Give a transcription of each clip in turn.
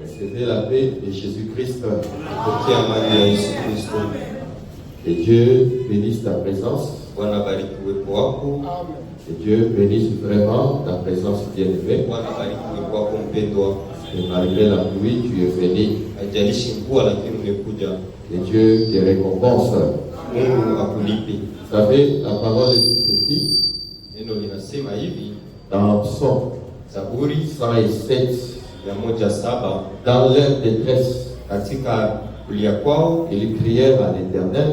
Recevez la paix de Jésus-Christ. Que Dieu bénisse ta présence. Que Dieu bénisse vraiment ta présence bien-aimée. Et malgré la pluie, tu es béni. Que Dieu te récompense. Vous savez, la parole dit ceci dans Psaume 107. Dans leur détresse, ils crièrent à l'Éternel,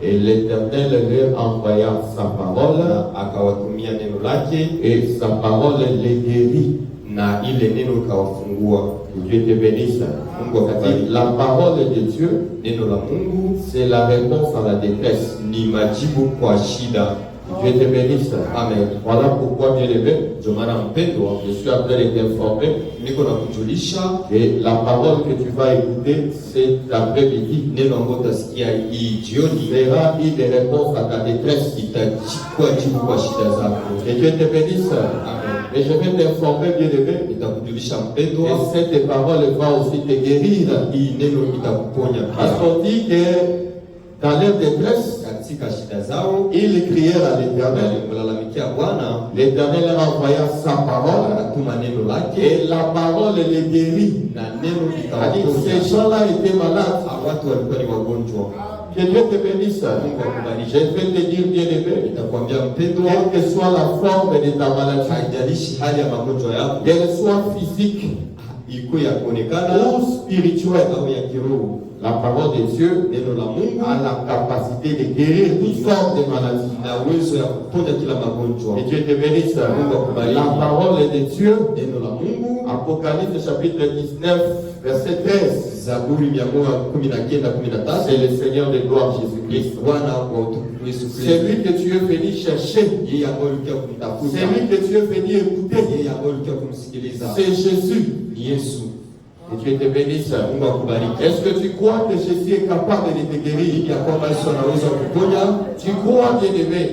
et l'Éternel leur envoya sa parole, et sa parole les guérit. Que Dieu te bénisse. La parole de Dieu, c'est la réponse à la détresse. Dieu te bénisse. Amen. Voilà pourquoi, bien aimé, je suis appelé à t'informer que la parole que tu vas écouter cet après-midi sera une réponse à ta détresse. Que Dieu te bénisse. Amen. Et je vais t'informer, bien aimé, que cette parole va aussi te guérir. Parce qu'on dit que dans leur détresse, ils crièrent à l'Éternel. L'Éternel leur envoya sa parole, et la parole les guérit. Ces gens-là étaient malades. Que Dieu te bénisse. Je vais te dire, bien aimé, quelle que soit la forme de ta maladie, qu'elle soit physique ou spirituelle, la parole de Dieu a la capacité de guérir toutes sortes de maladies. Et Dieu te bénisse. La parole de Dieu, Apocalypse chapitre 19, verset 13. C'est le Seigneur de gloire Jésus-Christ. C'est lui que tu es venu chercher. C'est lui que tu es venu écouter. C'est Jésus. Et Dieu te bénisse. Est-ce que tu crois que Jésus est capable de te guérir? Tu crois, bien-aimé,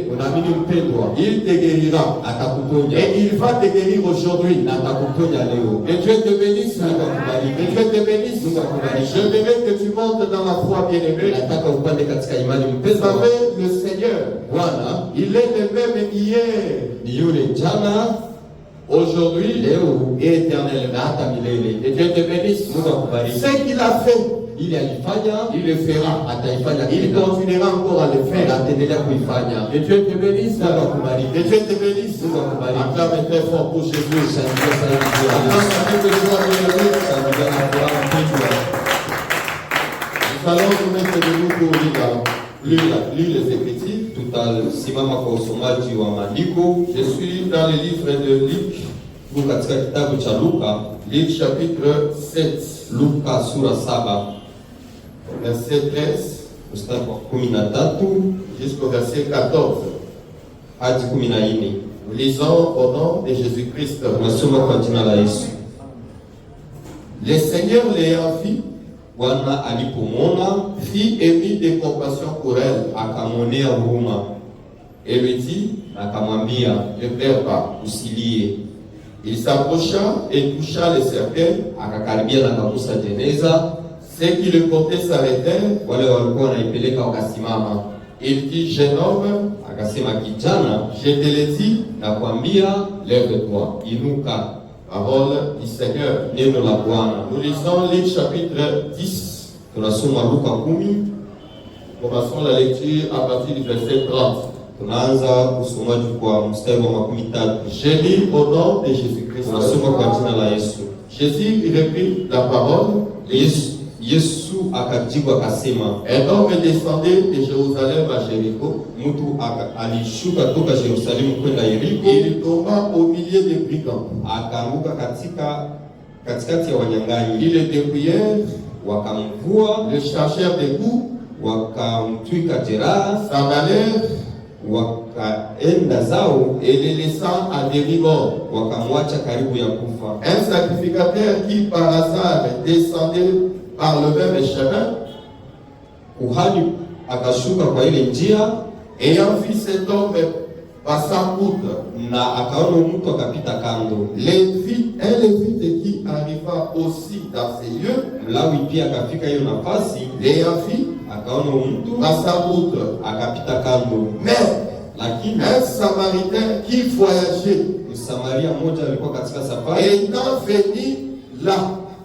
il te guérira. Et il va te guérir aujourd'hui. Et Dieu te bénisse. Et Dieu te bénisse. Je voudrais que tu montes dans la foi, bien-aimé. Vous savez, le Seigneur, il est le même hier, aujourd'hui et éternellement. Et Dieu te bénisse. Ce qu'il a fait, il le fera. Il continuera encore à le faire. Et Dieu te bénisse. Et Dieu te bénisse. Acclame très fort pour Jésus. Nous allons nous mettre debout pour lire les Écritures. Je suis dans le livre de Luc, Luc chapitre 7, verset 13 jusqu'au verset 14. Nous lisons au nom de Jésus-Christ. Le Seigneur l'ayant fit, fit émis de compassion pour elle, et lui dit, ne pleure pas. Il s'approcha et toucha les cercueils. Ceux qui le portaient s'arrêtèrent. Il dit, jeune homme, je te l'ai dit, lève-toi. Parole du Seigneur. Nous lisons Luc chapitre 10. Commençons la lecture à partir du verset 30. Je lis au nom de Jésus-Christ. Jésus reprit la parole. Un homme descendait de Jérusalem à Jéricho. Il tomba au milieu des brigands. Ils le dépouillèrent, le cherchèrent des coups, s'en allèrent et les laissant à demi-mort. Un sacrificateur qui par hasard descendait par le même chemin, ayant vu cet homme passa outre. Na akaona mtu akapita kando. Un lévite qui arriva aussi dans ces lieux, Mlawi pia akafika hiyo nafasi, l'ayant vu, akaona mtu passa outre. akapita kando. Mais Lakini un Samaritain qui voyageait, Msamaria mmoja alikuwa katika safari, étant venu là,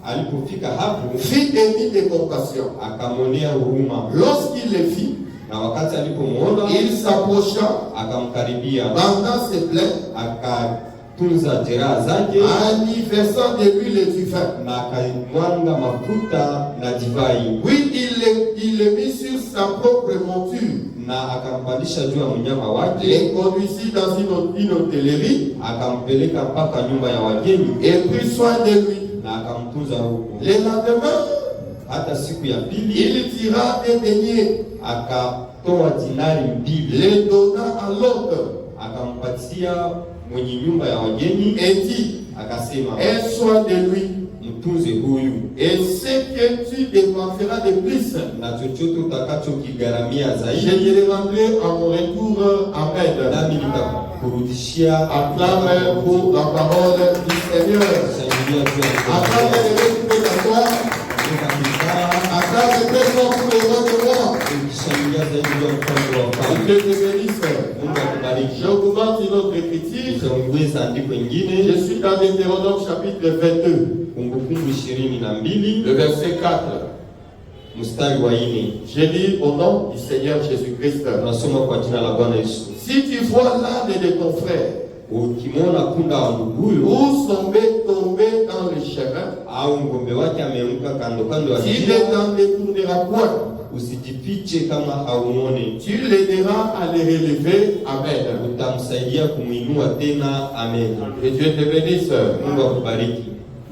alipofika hapo fit émis de compassion. akamwonea huruma, Lorsqu'il le vit, na wakati alipomwona il s'approcha, akamkaribia, pendant ses plaies, akatunza jeraha zake en y versant de l'huile et du vin. na akamwanga mafuta na divai, Oui, il le mit sur sa propre monture, na akampandisha juu ya mnyama wake, les conduisit dans une hôtellerie akampeleka mpaka nyumba ya wageni et prit soin de lui. na akamtunza huko. Le lendemain, Hata siku ya pili il tira un denier, akatoa dinari mbili, le donna à l'hôte akampatia mwenye nyumba ya wageni, et dit, akasema, aie soin de lui, mtunze huyu, et ce que tu dépenseras de plus, na chochote utakachokigharamia je zaidi te le rendrai à mon retour. Amen. nami nitakurudishia. Acclame pour la parole du Seigneur. Shangilia juu ya mkono Acclame wako. les récits de toi. Katika kitaa, Acclame très fort pour les rois de roi. ukishangilia zaidi juu ya mkono wa Que ufalme. Dieu te bénisse. Mungu akubariki. J'augmente une autre écriture. Utaongeza andiko Je ingine, suis dans Deutéronome chapitre 22, Kumbukumbu 22 le verset 4. mstari wa 4. Je lis au nom du Seigneur Jésus-Christ. Tunasoma kwa jina la Bwana Yesu. Si tu vois l'âne de ton frère Ukimwona punda wa nduguyo ou son bête tomber dans le chemin, au ng'ombe wake ameanguka kando kando ya tu njia, ne t'en détourneras point. usijifiche kama haumuone, Tu l'aideras à le relever. Amen. utamsaidia kumuinua tena. Amen. Que Dieu te bénisse. Mungu akubariki.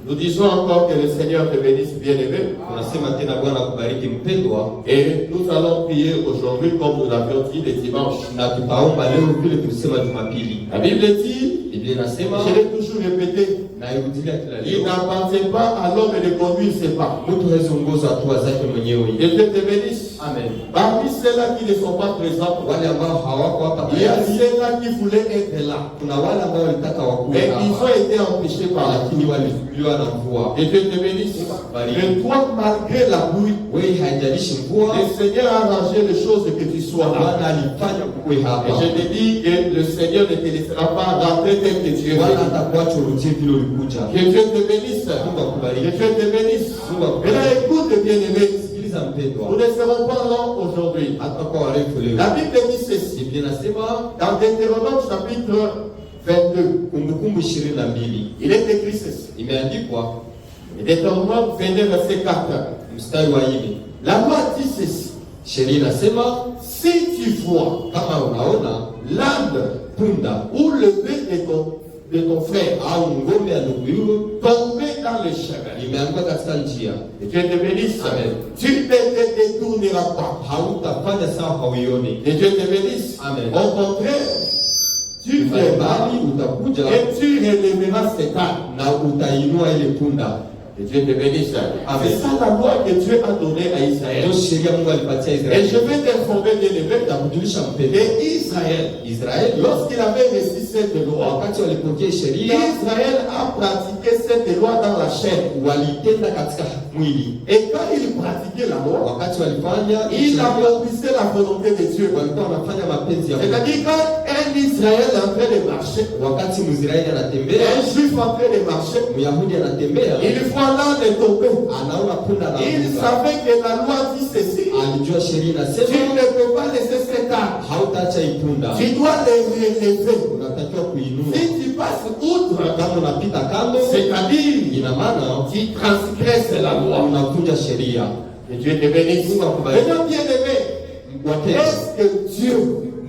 Nous disons encore que le Seigneur te bénisse, bien-aimé. Tunasema tena Bwana akubariki mpendwa, Et nous allons prier aujourd'hui comme nous l'avions dit le dimanche. na tutaomba leo vile tulisema Jumapili. La Bible dit, Biblia inasema, je l'ai toujours répété, na irudilia kila il leo, n'appartient pas à l'homme de conduire ses pas. mtu hawezi ongoza hatua zake mwenyewe. Que Dieu te bénisse. Amen. Parmi ceux-là qui ne sont pas présents, Wale ambao hawako hapa il y a tayari, ceux-là qui voulaient être là. kuna wale ambao walitaka wakuwe Mais ils hapa, ont été empêchés par la lakini walizuiliwa na mvua. Que Dieu te bénisse. Et toi, malgré la pluie, Wewe haijalishi mvua, le Seigneur a arrangé les choses et que tu sois là. Bwana alifanya kuwe Et hapa, je te dis que le Seigneur ne te laissera pas rentrer tel que tu es Bwana venu. hatakuacha urudie vile ulikuja. Que Dieu te bénisse. Mungu Que akubariki. Dieu te bénisse. Mungu Et akubariki. là, écoute, bien-aimé, Sikiliza nous mpendwa, ne serons pas longs aujourd'hui. hatakuwa warefu leo. La Bible dit ceci. Biblia inasema Dans Deutéronome chapitre 22, Kumbukumbu 22 il est écrit ceci. imeandikwa Deutéronome 22, verset 4. mstari wa 4. La loi dit ceci. Sheria inasema Si tu vois kama unaona l'âne punda ou le bœuf de ton frère au ng'ombe ya ndugu yako tomber dans le chemin, imeanguka katika njia, et Dieu te bénisse, Amen. tu ne te détourneras pas. hautafanya sawa hauione. Et Dieu te bénisse. Amen. Au contraire, tu viendras Bali utakuja et tu relèveras cet âne. na utainua ile punda. Et Dieu te bénisse. Amen. C'est ça la loi que Dieu a donnée à Israël. Ndio sheria Mungu alipatia Et je Israeli. vais t'informer, bien-aimé, Nitakujulisha mpendwa, que Israël, Israeli lorsqu'il avait reçu cette loi, wakati walipokea sheria Israël a pratiqué cette loi dans la chair. walitenda katika mwili. Et quand il pratiquait la loi, Wakati walifanya il sheria, accomplissait la volonté de Dieu. walikuwa wanafanya mapenzi ya Mungu. C'est-à-dire quand un Israël est en train de marcher, Wakati Mwisraeli anatembea, un Juif en train de marcher, Myahudi anatembea, il voit l'âne tomber. anaona punda na Il anguka. savait que la loi dit ceci. Alijua sheria Tu inasema ne peux pas laisser cet âne. hautaacha ipunda, Tu dois le relever. unatakiwa kuinua. Si tu passes outre, Kama unapita kando, c'est-à-dire ina maana tu transgresses la loi. unavunja sheria. Que Dieu te bénisse. Mungu akubariki. Maintenant, bien-aimé, Wapenzi, est-ce que Dieu,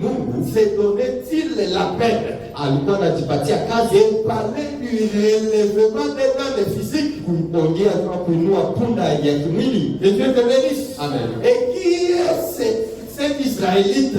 Mungu, s'est donné-il la peine alikuwa anajipatia kazi de parler du relèvement des ânes physiques? kuongea kama kuinua punda ya kimwili. Que Dieu te bénisse. Amen. Et qui est cet Israélite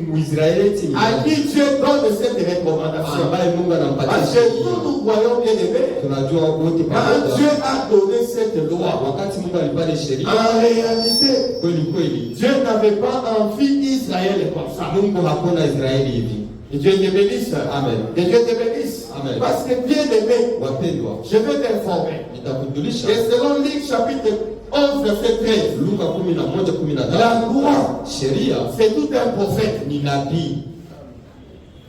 Mwisraeli à qui Dieu donne cette recommandation? ambaye Mungu anampatia Parce que sheria. nous voyons bien aimé, Tunajua wote quand Dieu pamoja, a donné cette loi, wakati Mungu alipata sheria, en réalité, kweli kweli Dieu n'avait pas envie Israël comme ça. Mungu hakuna Israeli hivi. Que Dieu te bénisse. Amen. Que Dieu te bénisse. Amen. Parce que bien aimé, Wapendwa, je vais t'informer. nitakujulisha Et selon Luc chapitre 11 verset 13, Luka 11:13, la loi, sheria c'est tout un prophète. ni nabii.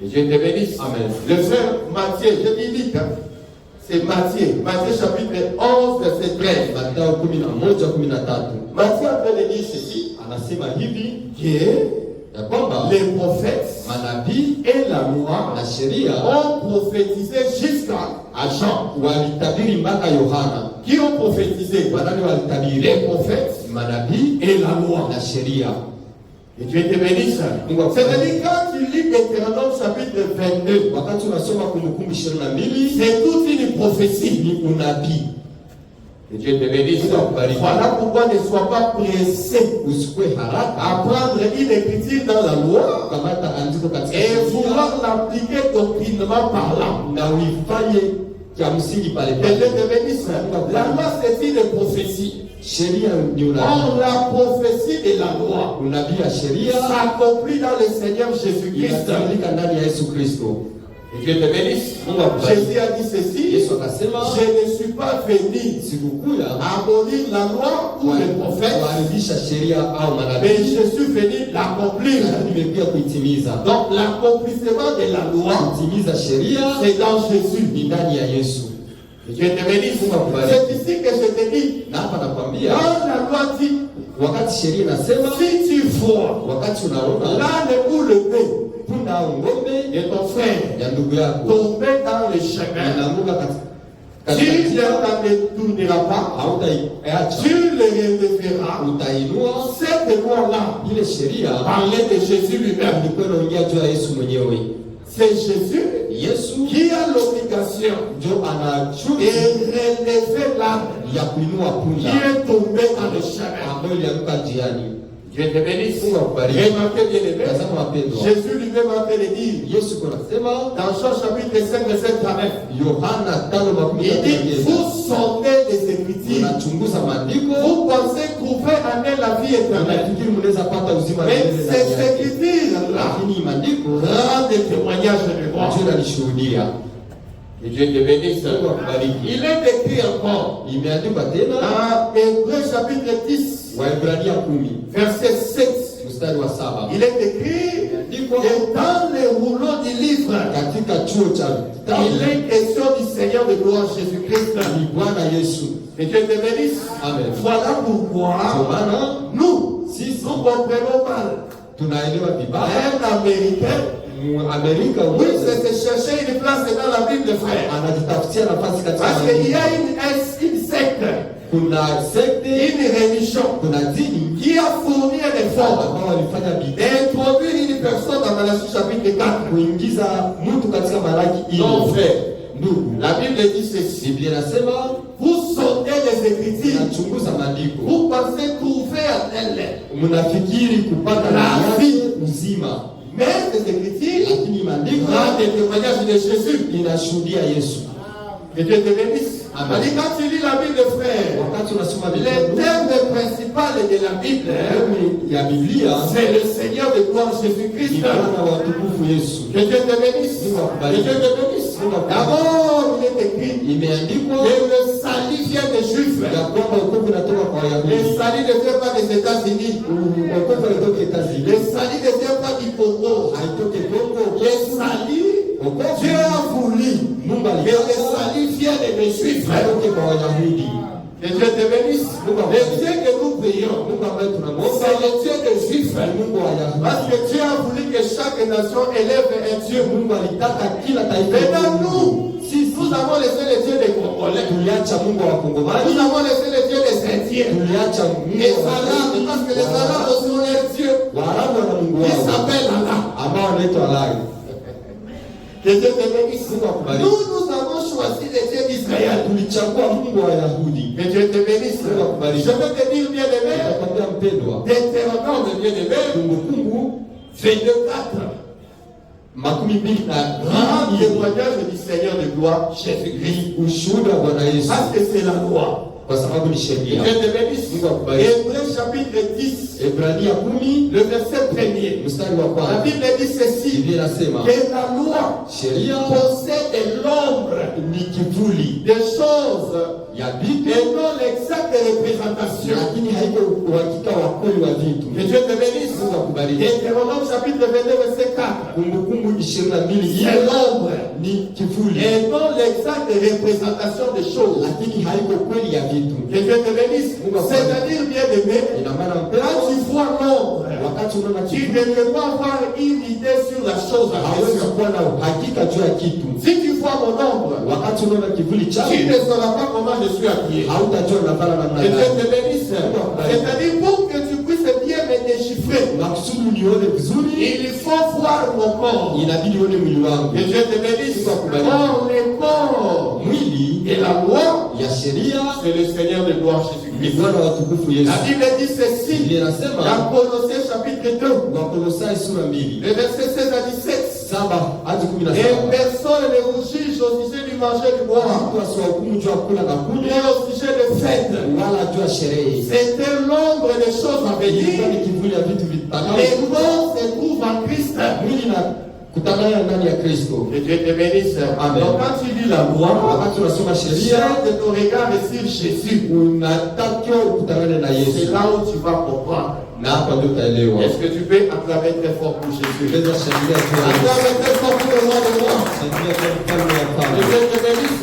Que Dieu te bénisse. Amen. Le frère Matthieu, je dis Luc, hein, c'est Matthieu. Matthieu chapitre 11 verset 13. Mathayo 11:13 Matthieu est en train de dire ceci. anasema hivi Que ya kwamba les prophètes manabii et la loi na sheria ont prophétisé jusqu'à Jean. walitabiri mpaka Yohana. Qui ont prophétisé? Wanani walitabiri? Les prophètes Manabii et la loi. na sheria. Et Dieu te bénisse. C'est-à-dire quand tu lis Deutéronome chapitre 22, Wakati unasoma Kumbukumbu 22 c'est toute une prophétie. ni unabii. Que Dieu te bénisse. Voilà pourquoi ne sois pas pressé Usikwe haraka à prendre une écriture dans la loi kamata andiko katika et sheria vouloir l'appliquer doctrinement parlant. na uifanye kia msingi pale Que Dieu pale. te bénisse. La loi c'est une prophétie. Sheria ni unabii. Or la prophétie de la loi Unabii ya sheria s'accomplit dans le Seigneur Jésus-Christ. inatimilika ndani ya Yesu Kristo. Que Dieu te bénisse. Mungu akubariki. Jésus a dit ceci. Yesu akasema Je ne suis pas venu sikukuja abolir la loi ou les prophètes, kuharibisha sheria au mais manabii, je suis venu l'accomplir. lakini nimekuja kuitimiza. Donc l'accomplissement de la loi, Kutimiza sheria c'est dans Jésus. ni ndani ya Yesu. Que Dieu te bénisse. Mungu akubariki. C'est ici que je te dis. Na hapa nakwambia Quand la loi dit, wakati sheria inasema, si tu vois wakati unaona l'âne ou le bœuf punda au ng'ombe de ton frère ya ndugu yako tomber dans le chemin, inaanguka tu katika ne njia, t'en détourneras pas, hautaiacha, tu le relèveras. utainua Cette loi-là ile sheria. parlait de Jésus lui-même. Ilikuwa inaongea juu ya Yesu mwenyewe. C'est Jésus Yesu qui a l'obligation ndio ana de chuki relever l'âme ya kuinua qui punda est tombé dans le chemin. ambayo ilianguka njiani. Dieu te bénisse. Mungu akubariki. Remarquez bien aimé. Tazama wapendwa, Jésus lui-même a fait le dire Yesu kunasema dans Jean chapitre 5 verset 39. Yohana 5:39, Il dit, vous sondez les Écritures. unachunguza maandiko, Vous pensez trouver en elle la vie éternelle. unafikiri mnaweza pata uzima wa Mais milele ndani ces yake. Écritures-là Lakini maandiko rendent témoignage de moi. Dieu ananishuhudia. Que Dieu te bénisse. Mungu akubariki. Il est écrit encore Imeandikwa tena dans Hébreux chapitre 10, Waebrania 10 verset 7. mstari wa 7. Il est écrit que dans les rouleaux du livre, Katika chuo cha kitabu il est question du Seigneur de gloire Jésus-Christ. ni Bwana Yesu. Que Dieu te bénisse. Amen. Voilà Kwa pourquoi maana nous, sisi nous comprenons mal. tunaelewa vibaya. Un Américain, Amerika oui, c'est se chercher une place dans la Bible, frère. anajitafutia nafasi katika Parce qu'il y a maandiko. une secte, Kuna sekte, une religion kuna dini qui a fourni un effort ambao walifanya bidii d'introduire une personne dans Malachie chapitre 4. kuingiza mtu katika Malaki ile. Non, frère. Ndugu, La Bible dit ceci. Biblia inasema Vous sondez les Écritures. tunachunguza maandiko, Vous pensez trouver en elle. mnafikiri kupata La ndani vie. yake uzima, Mais ces Écritures lakini maandiko rendent des témoignages de Jésus. inashuhudia Yesu. Que Dieu te bénisse. Amen. C'est-à-dire, quand tu lis la Bible, frère, Wakati unasoma le Biblia, thème principal de la Bible, ya Biblia c'est le Seigneur de gloire ni Jésus-Christ. Bwana wa utukufu Yesu. Que Dieu te bénisse. Que Dieu te bénisse. D'abord, il est écrit Imeandikwa que le salut vient des Juifs. ya kwamba wokovu unatoka kwa Le Wayahudi. salut ne vient pas des États-Unis. Wokovu haitoki Le Etazini, salut ne vient pas du Congo. haitoki Kongo. Le salut, Wokovu Dieu a voulu Mungu que le alitaka salut vienne des Juifs. atoke kwa Wayahudi. Que Dieu te bénisse. Le Dieu que nous prions, Mungu ambaye tunamwomba c'est le Dieu des Juifs. ni Mungu wa Parce Wayahudi. que Dieu a voulu que chaque nation élève un Dieu. Mungu alitaka kila taifa Maintenant, nous, sisi nous avons laissé le Dieu des Congolais. tuliacha Mungu wa Nous Kongomani, avons laissé le Dieu des Indiens. tuliacha Mungu Les wa Arabes, parce que les Arabes aussi ont leur Dieu. Waarabu wana Mungu Il wao s'appelle Allah. ambao wanaitwa Lai. Que Dieu te bénisse. Mungu akubariki. Nous avons choisi le Dieu d'Israël. Tulichagua Mungu wa Wayahudi. Que Dieu te bénisse. Mungu akubariki. Je vais te dire, bien aimé, Nakwambia mpendwa, Deutéronome, bien aimé, Kumbukumbu 22:4. 22 Grand témoignage du Seigneur de gloire, Jésus-Christ. ni ushuhuda wa Bwana Yesu, Parce que c'est la loi. kwa sababu ni Que sheria. Dieu te bénisse. Mungu akubariki. Hébreux chapitre 10, Ebrania 10 le verset 1er. mstari wa La kwanza. Bible dit ceci, Biblia inasema que la loi sheria possède l'ombre ni kivuli des choses ya vitu, et non l'exacte représentation. lakini haiko uhakika wa kweli wa vitu. Que Dieu te bénisse. Mungu akubariki. Deutéronome chapitre 22 verset 4. Kumbukumbu 22 C'est l'ombre ni kivuli, et non l'exacte représentation des choses. lakini haiko kweli ya vitu. Que Dieu te bénisse. C'est-à-dire, bien aimé, Ina maana quand mpendwa, tu vois l'ombre, wakati unaona tu kivuli ne peux pas avoir une idée sur la chose en hawezi question. kuwa na uhakika juu ya kitu. Si tu vois mon ombre, Wakati unaona kivuli tu changu ne sauras pas comment je suis habillé. hautajua navaa namna Que Dieu gani. te bénisse. C'est-à-dire, pour que tu puisses bien me déchiffrer, Makusudi unione vizuri, il faut voir mon corps. inabidi uone mwili wangu. Que Dieu te bénisse. Or, le corps Mwili et la loi, ya sheria c'est le Seigneur de gloire ni Jésus-Christ. Bwana wa tukufu Yesu. La Bible dit ceci, Biblia dans inasema Colossiens chapitre 2, Wakolosai sura 2 le verset 16 à 17. 7 hadi Et 17. personne ne vous juge au sujet du manger du bois, Mtu asiwahukumu juu ya kula na ni kunywa au sujet de fête. wala juu ya sherehe. C'était l'ombre des choses à Ilikuwa venir. ni kivuli ya vitu Les vitakavyo. morts se trouvent en Christ. Mwili na kutana ndani ya Kristo. Que Dieu te bénisse. Amen. Donc quand tu lis la loi, Wakati unasoma sheria jette ton regard sur Jésus. unatakiwa ukutanane na C'est Yesu, là où tu vas comprendre. na hapa ndio utaelewa. Est-ce que tu peux acclamer très fort pour Jésus? Unaweza shangilia tu Yesu. Acclamer très fort pour le roi de roi. Shangilia kwa mfalme wa Que falme. Dieu te bénisse.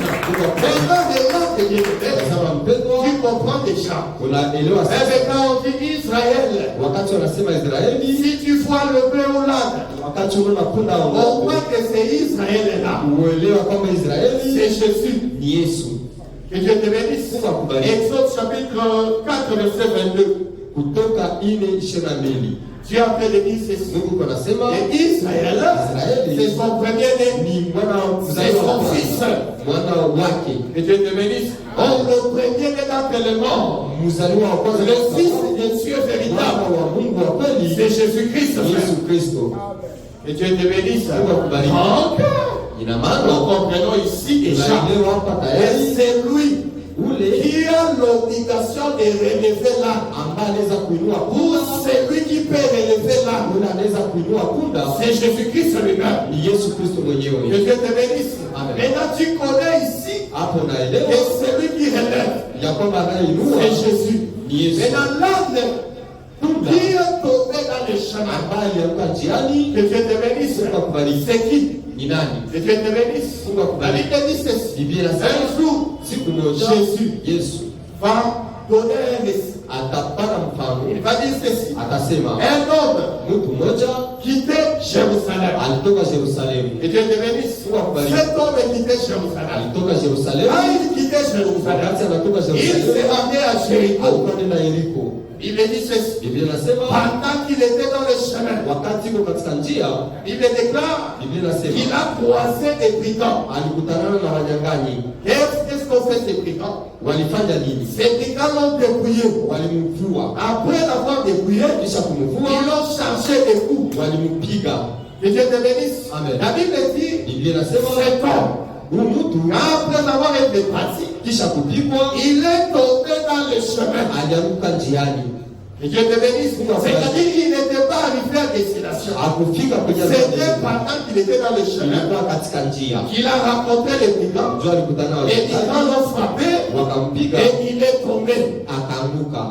Maintenant que Dieu te bénisse, Sasa mpendwa, tu comprends déjà. unaelewa Mais sasa. quand on dit Israël, Wakati wanasema Israeli, si tu vois le bœuf au l'âne, wakati unaona punda on wa voit que c'est Israël là. uelewa kwamba Israeli C'est Jésus. ni Yesu. Que Dieu te bénisse. Exode chapitre 4, verset 22. Kutoka 4:22 Dieu a fait de dire ceci. Mungu anasema Et Israël, c'est son premier-né. ni mwana wa C'est mzaliwa son wa fils. mwana wake, Que Dieu te bénisse. Oh, le premier-né d'entre les morts. mzaliwa wa kwanza, Le Fils de Dieu mwana véritable. wa Mungu wa kweli, C'est Jésus-Christ. Yesu Kristo. Que Dieu te bénisse. Mungu akubariki. Donc, Ina nous maana comprenons ici déjà. tunaelewa hapa Et tayari c'est lui ule qui a l'obligation de relever l'âme. ambaye anaweza kuinua Ou punda, c'est lui qui peut relever l'âme. ule anaweza kuinua punda C'est Jésus-Christ lui-même. ni Yesu Kristo Que mwenyewe. Dieu te bénisse. Amen. Maintenant, tu connais ici Hapo que naelewa celui qui relève, ya kwamba anayeinua c'est Jésus. ni Yesu. Maintenant, l'âne Punda qui est tombé dans le chemin, ambaye alianguka njiani, que Dieu te bénisse. Mungu akubariki. C'est qui? Ni nani? Que Dieu te bénisse. Mungu La akubariki. Bible dit ceci. Biblia inasema Un jour, siku moja Jésus Yesu va donner un récit. atapana mfano, Il va dire ceci. atasema Un homme mtu mmoja quittait Jérusalem. alitoka Yerusalemu. Que Dieu te bénisse. Cet homme quittait Jérusalem. Alitoka Yerusalemu, Quand il quittait Jérusalem, wakati anatoka il s'est Yerusalemu rendu à Jéricho. alikuwa nenda Yeriko. Il dit ceci. Biblia inasema Pendant qu'il était dans le chemin, wakati iko katika njia, il déclare Biblia qu'il inasema a croisé des brigands. alikutana na wanyang'anyi. Qu'est-ce qu'on fait ces brigands? Walifanya nini? Ces brigands l'ont dépouillé. Walimvua, Après l'avoir dépouillé, kisha kumvua ils l'ont chargé de coups. walimpiga. Que Dieu te bénisse. Amen. La Bible dit, Biblia inasema cet homme, huyu mtu après avoir été parti, kisha kupigwa il est tombé dans le chemin. alianguka njiani, Que Dieu te bénisse. C'est-à-dire qu'il n'était pas arrivé à destination. akufika kwenye C'était malengo. pendant qu'il était dans le chemin Ilikuwa katika njia, qu'il a rencontré les brigands. ndio alikutana na Les brigands wanyang'anyi, l'ont frappé wakampiga et il est tombé. akaanguka.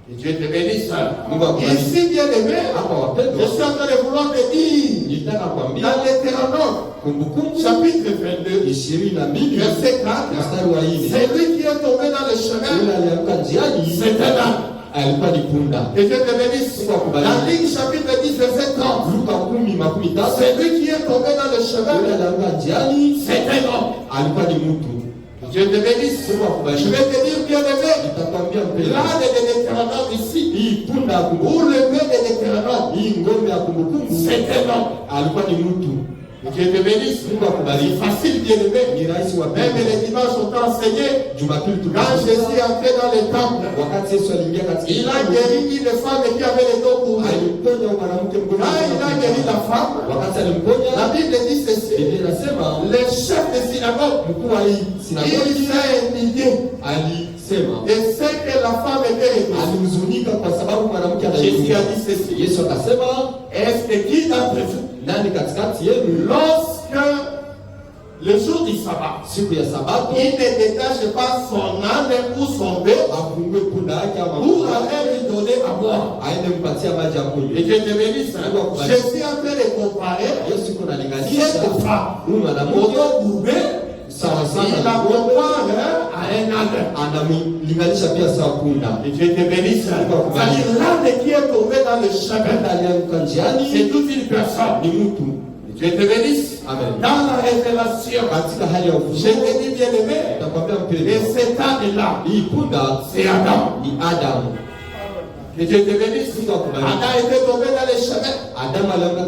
Que Dieu te bénisse. Mungu akubariki. Ici, bien aimé, Hapa je wapendwa, suis en train de vouloir te dire nilitaka kuambia dans Deutéronome, Kumbukumbu chapitre 22, 22 verset 4, mstari wa 4, celui qui est tombé dans le yule chemin, alianguka njiani c'est un âne. alikuwa ni punda. Que Dieu te bénisse. Dans Luc chapitre 10, verset 30, Luka 10:13, celui qui est tombé dans le yule chemin, alianguka njiani c'est un homme. alikuwa ni mtu. Que Dieu te bénisse. Je vais te dire, bien aimé, Nitakwambia mpendwa, l'âne de Deutéronome ici, hii punda ya ou kumbukumbu, le bœuf de Deutéronome, hii ngombe ya kumbukumbu c'est un homme. alikuwa ni mtu. Que Que Dieu te bénisse. C'est facile, bien aimé. Même les dimanches sont enseignés. Quand Jésus est entré dans le temple, il a guéri une femme qui avait les dos courus. Quand il a guéri la femme, la Bible dit ceci. Le chef de synagogue, il s'est indigné. Et c'est que la femme était réveillée. Jésus a dit ceci. Est-ce que qui d'entre vous, lorsque le jour du sabbat, il ne détache pas son âne ou son bœuf pour aller lui donner à boire? Et Dieu te bénisse. Jésus est en train de comparer cette femme au dos courbé. Il la compare à un âne. Et Dieu te bénisse. C'est-à-dire l'âne qui est tombé dans le chemin, c'est toute une personne. Dieu te bénisse. Amen. Dans la révélation, je te dis bien aimé, et cet âne-là, c'est Adam. Que Dieu te bénisse. Adam était tombé dans le chemin.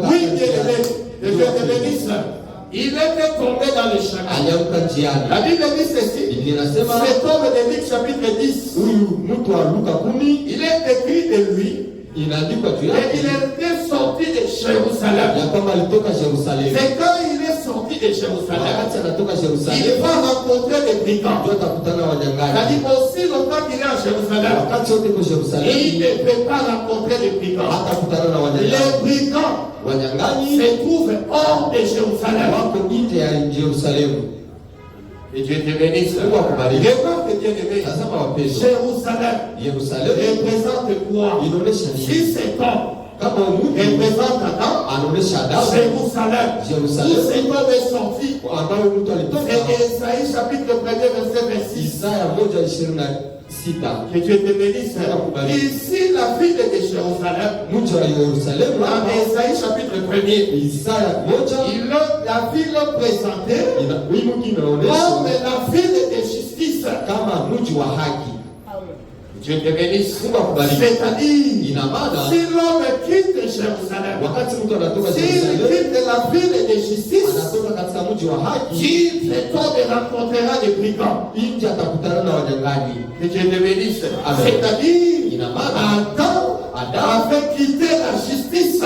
Oui, bien aimé, que Dieu te bénisse. Il était tombé dans le chemin. La Bible dit ceci. Cet homme de Luc chapitre 10. Il est écrit de lui. Et il était sorti de Jérusalem. C'est quand il est sorti de Jérusalem, il va rencontrer des brigands. C'est-à-dire aussi longtemps qu'il est à Jérusalem, il ne peut pas rencontrer des brigands. Les brigands se trouvent hors de Jérusalem. Et Dieu te bénisse. Regarde bien aimé. Jérusalem représente quoi? Si c'est homme représente Adam, Jérusalem. Où cet homme est sorti? C'est Esaïe chapitre 1 verset 26. Que Dieu te bénisse. Ici, la ville de Jérusalem, dans Esaïe chapitre 1, la ville présentée comme la ville de justice. Dieu te bénisse. C'est-à-dire, si l'homme quitte Jérusalem, s'il quitte la ville de justice, il rencontrera des brigands. Que Dieu te bénisse. C'est-à-dire, Adam avait quitté la justice.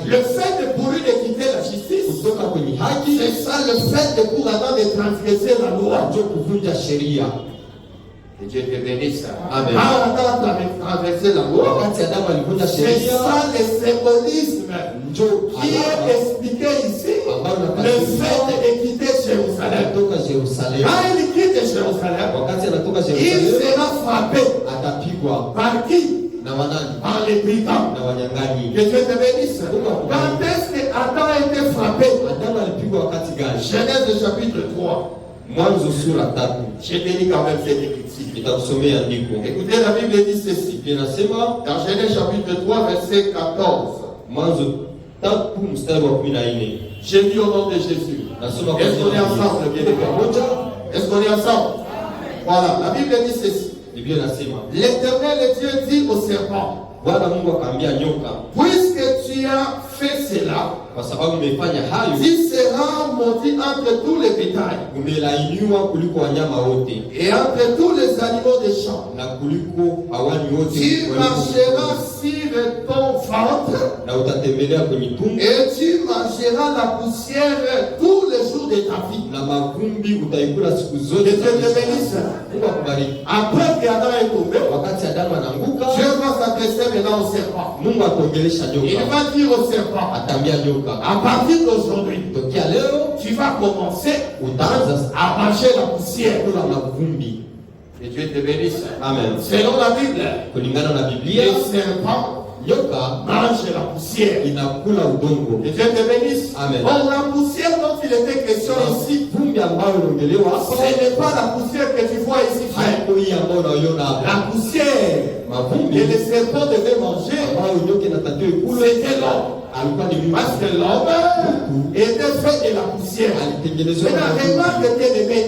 Le fait pour lui de quitter la justice, c'est ça le fait pour Adam de transgresser la loi. Que Dieu te bénisse. Amen. Adam a traversé la loi. C'est ça le symbolisme qui est expliqué ici. Le fait de quitter Jérusalem. Quand il quitte Jérusalem, il sera frappé. Par qui? Par les brigands. Que Dieu te bénisse. Quand est-ce que Adam a été frappé? Genèse chapitre 3. Je te lis quand même cette écriture. Écoutez, la Bible dit ceci. Dans Genèse chapitre 3, verset 14. J'ai lu au nom de Jésus. Est-ce qu'on est ensemble, bien aimé? Est-ce qu'on est ensemble? Voilà, la Bible dit ceci. L'Éternel Dieu dit au serpent, puisque tu as fait cela, tu seras maudit entre tous les bétails et entre tous les animaux des champs. Tu marcheras sur ton ventre et tu mangeras la poussière tous les jours de ta vie. Que Dieu te bénisse. Après qu'Adam est tombé, Dieu va s'adresser maintenant au serpent. Il va dire au serpent, à partir d'aujourd'hui, tu vas commencer à manger la poussière. Que Dieu te bénisse. Amen. Selon la Bible, les serpents mange la poussière. Que Dieu te bénisse. Amen. Or, la poussière dont il était question ici, ce n'est pas la poussière que tu vois ici, frère. La poussière que les serpents devaient manger, c'était l'homme. Parce que l'homme était fait de la poussière. Maintenant, remarque bien aimé,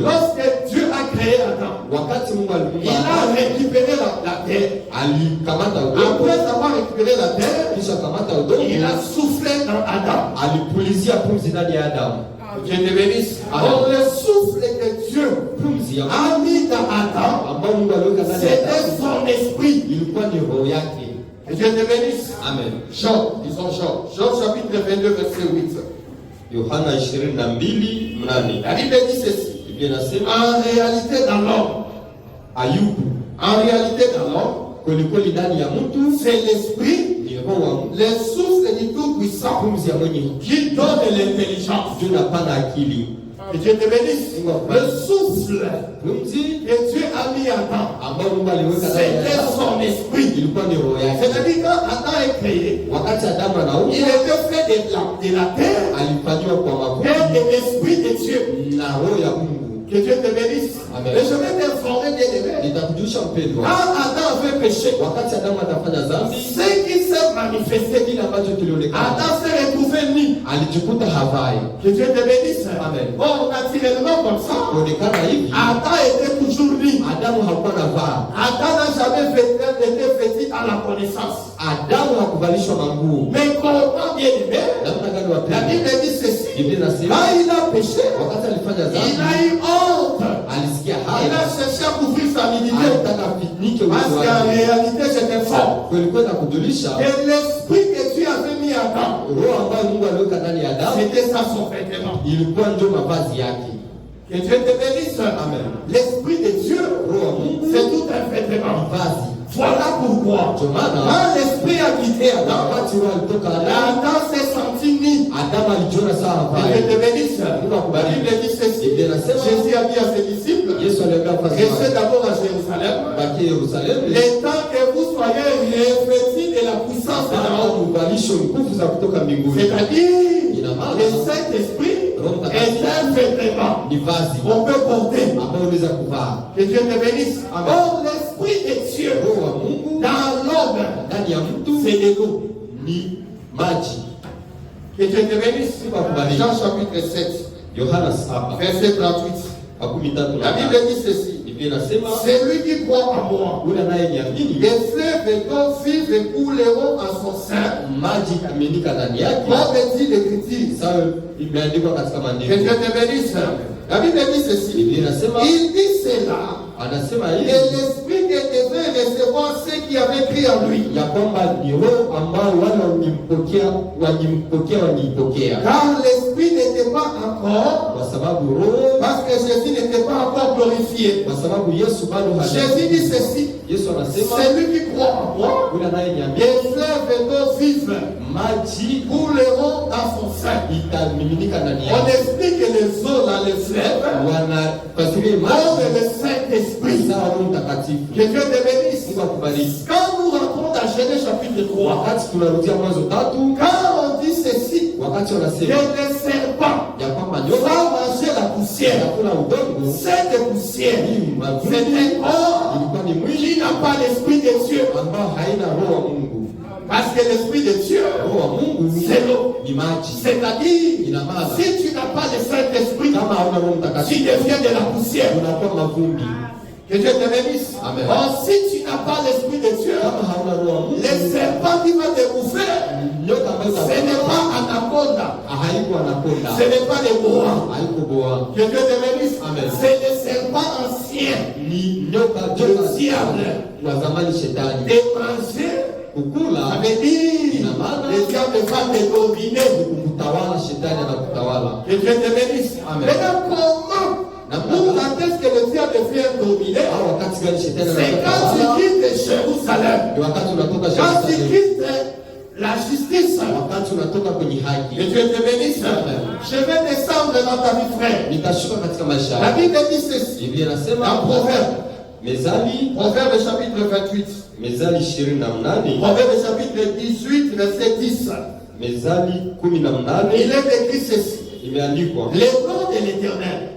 lorsque Dieu a créé créé Adam, wakati Mungu il alimuumba a Adamu, récupéré la terre. alikamata udongo, Après avoir récupéré la terre, kisha akamata udongo, il a soufflé dans Adam. alipulizia pumzi ndani ya Adamu. Dieu te bénisse. Alors le souffle que Dieu Pumzi ya a mis dans Adam, ambao Mungu aliweka ndani ya c'était Adamu son esprit. ilikuwa ni roho yake. Que Dieu te bénisse. Amen. Jean, disons Jean. Jean chapitre 22, verset 8. Yohana 22:8. La Bible dit ceci. Biblia inasema En réalité dans l'homme, Ayubu, en réalité dans l'homme, kwelikweli ndani ya mtu c'est l'esprit, ni roho wa Mungu, le souffle du Tout-Puissant pumzi ya mwenye qui donne l'intelligence. juu na pana akili. Que Dieu te bénisse. Le souffle Pumzi que Dieu a mis en Adam, ambao Mungu aliweka ndani ya c'était Adamu son esprit. ilikuwa ni roho yake. C'est-à-dire quand Adam est créé, Wakati Adamu il anaumbwa était fait de la terre alifanywa kwa mafuta et de l'esprit de Dieu. na roho ya Mungu. Que Dieu te bénisse. Amen. Et je vais t'informer, bien aimé. Nitakujulisha mpendwa, Quand Adam avait péché, wakati Adamu atafanya dhambi, ce qui s'est manifesté, kile ambacho kilionekana, Adam s'est retrouvé nu. alijikuta havai. Que Dieu te bénisse. Amen. Bon, naturellement comme ça, Kuonekana hivi, Adam était toujours nu. Adamu hakuwa na vaa. Adam n'a jamais été vêtu à la connaissance. Adamu hakuvalishwa manguo. Mais comment bien aimé, Namna gani la wapendwa? Bible dit ceci. Biblia inasema Quand il a péché, wakati alifanya il dhambi, a eu honte. alisikia Il a haya, cherché à couvrir sa nudité. alitaka afinike Parce uso qu'en wake. réalité, c'était faux. Kulikuwa na kujulisha Et l'esprit que Dieu avait mis en Adam, roho ambayo Mungu aliweka ndani ya Adamu c'était ça son vêtement. ilikuwa ndio mavazi yake. Que Dieu te bénisse. Amen. L'esprit de Dieu, Roho wa Mungu c'est tout un vêtement. mavazi. Voilà pourquoi. Ndio maana Quand l'esprit a quitté Adam, wakati roho alitoka Adamu, Adam s'est senti nu. Adamu alijiona sawa Que Dieu havai. te bénisse. La Bible dit ceci. Biblia inasema Jésus a dit à ses disciples, Yesu aliambia restez wafasi d'abord à Jérusalem, bakie Yerusalemu le temps que vous soyez revêtus de la puissance de au haut. muvalisho nguvu za kutoka mbinguni. C'est-à-dire, Ina maana le Saint-Esprit est un vêtement ni vazi qu'on peut porter. ambayo unaweza kuvaa. Que Dieu te bénisse. Amen. Or, l'Esprit de Dieu Roho wa Mungu dans l'homme, ndani ya mtu c'est de l'eau. ni maji. Que Dieu te bénisse. Akubariki. Jean chapitre 7, Yohana 7 verset 38. makumi tatu La na Bible tano. dit ceci. Biblia inasema Celui qui croit en moi, ule anayeniamini les fleuves d'eau vive couleront à son sein. maji kamilika ndani yake. Comme dit l'Écriture. Sawa imeandikwa katika Que maandiko. Dieu te bénisse. La Bible dit ceci. Biblia inasema Il dit cela. anasema Et hivi l'esprit que devait recevoir ceux qui avaient cru en lui. ya kwamba ni roho ambao wale walimpokea, Car l'esprit n'était pas encore, kwa sababu roho, parce que Jésus n'était pas encore glorifié. kwa sababu Yesu bado Jésus dit ceci. Yesu anasema Celui qui croit en moi, ule anayeniamini les fleuves d'eau vive maji couleront dans son sein. itamiminika ndani On yake. explique que les eaux dans les fleuves Wanafasiria comme maji le Saint-Esprit. sawa Roho Mtakatifu. Que Dieu te bénisse. Mungu akubariki. Quand nous rentrons dans Genèse chapitre 3, Wakati tunarudia Mwanzo 3, quand on dit ceci, wakati que wanasema les serpents ya kwamba vont nyoka manger la poussière, yakula udongo, cette poussière, hii c'est mavuno un corps ilikuwa ni mwili qui n'a pas l'esprit de Dieu. ambao haina roho wa Mungu. Parce que l'esprit de Dieu, Roho wa Mungu c'est l'eau. ni maji. C'est-à-dire, Ina maana si tu n'as pas le Saint-Esprit, kama hauna Roho tu Mtakatifu deviens de la poussière. unakuwa mavumbi. Que Dieu te bénisse. Amen. Or, si tu n'as pas l'esprit de Dieu, Kama hauna roho wa Mungu, le serpent qui va te bouffer, nyoka ambayo ce n'est pas anaconda, haiko anakonda, ce n'est pas les bois. haiko boa, Que Dieu te bénisse. Amen. C'est le serpent ancien ni nyoka du diable. wa zamani shetani. De manger, ça Kukula veut dire, Ina maana le diable va te dominer. kukutawala, shetani anakutawala. Que Dieu te bénisse. Amen. Maintenant, comment nous atteste que le diable vient dominer? Au wakati gani shetani C'est quand tu anakutawala? quittes Jérusalem. Ni wakati unatoka Quand tu Yerusalemu, quittes la justice. wakati unatoka kwenye Que haki. Dieu te bénisse. Amen. Je vais descendre dans ta vie, frère. Nitashuka katika maisha La yako. Bible dit ceci. Biblia Dans inasema Proverbe. Mezali, Proverbe chapitre 28. Mezali 28, Proverbe chapitre 18, verset 10. Mezali Il 18 est écrit ceci. imeandikwa, Les noms de l'Éternel.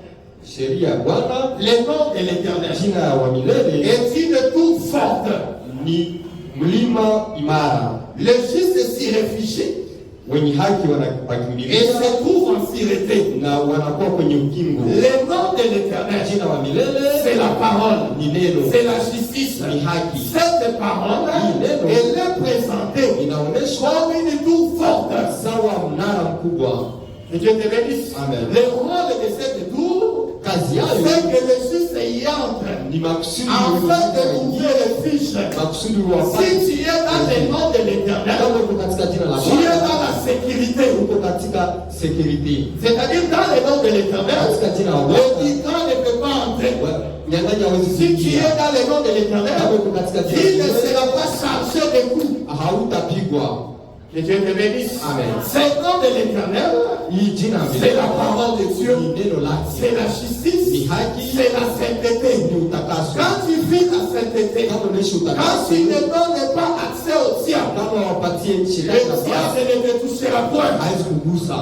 sheria ya Bwana, Les noms de l'Éternel. jina ya wa milele Est une tour forte. ni mlima imara, Le juste s'y réfugie wenye haki et wanakimbilia se trouve en sûreté. na wanakuwa kwenye ukingo. Les noms de l'Éternel, jina wa milele c'est la parole, ni neno, c'est la justice. ni haki. Cette parole, elle est présentée Inaonyesha comme une tour forte. sawa mnara mkubwa. Que Dieu te bénisse. Amen. Le rôle de cette tour, Kazi c'est yayo que les justes y entrent ni makusudi afin de ouvrir les fiches. makusudi Si wafanye tu es dans le nom de l'Éternel, kama uko katika jina la tu es Bwana, dans la sécurité. uko katika security, C'est-à-dire dans le nom de l'Éternel, katika jina la le Bwana. tyran ne peut pas entrer. Nyang'anyi hawezi Si tu kuingia. es dans le nom de l'Éternel, Kama uko katika jina il la ne Bwana, sera pas chargé de coups. hautapigwa. Que Dieu te bénisse. Amen. C'est le nom de l'Éternel, Hii jina c'est la parole de Dieu, ni neno lake, c'est la justice, ni haki, c'est la sainteté. ni utakaso. Quand tu vis la sainteté, Kama unaishi quand utakaso, tu ne donnes pas accès au diable, kama wapatie le shetani nafasi, diable ne te touchera point. hawezi kugusa.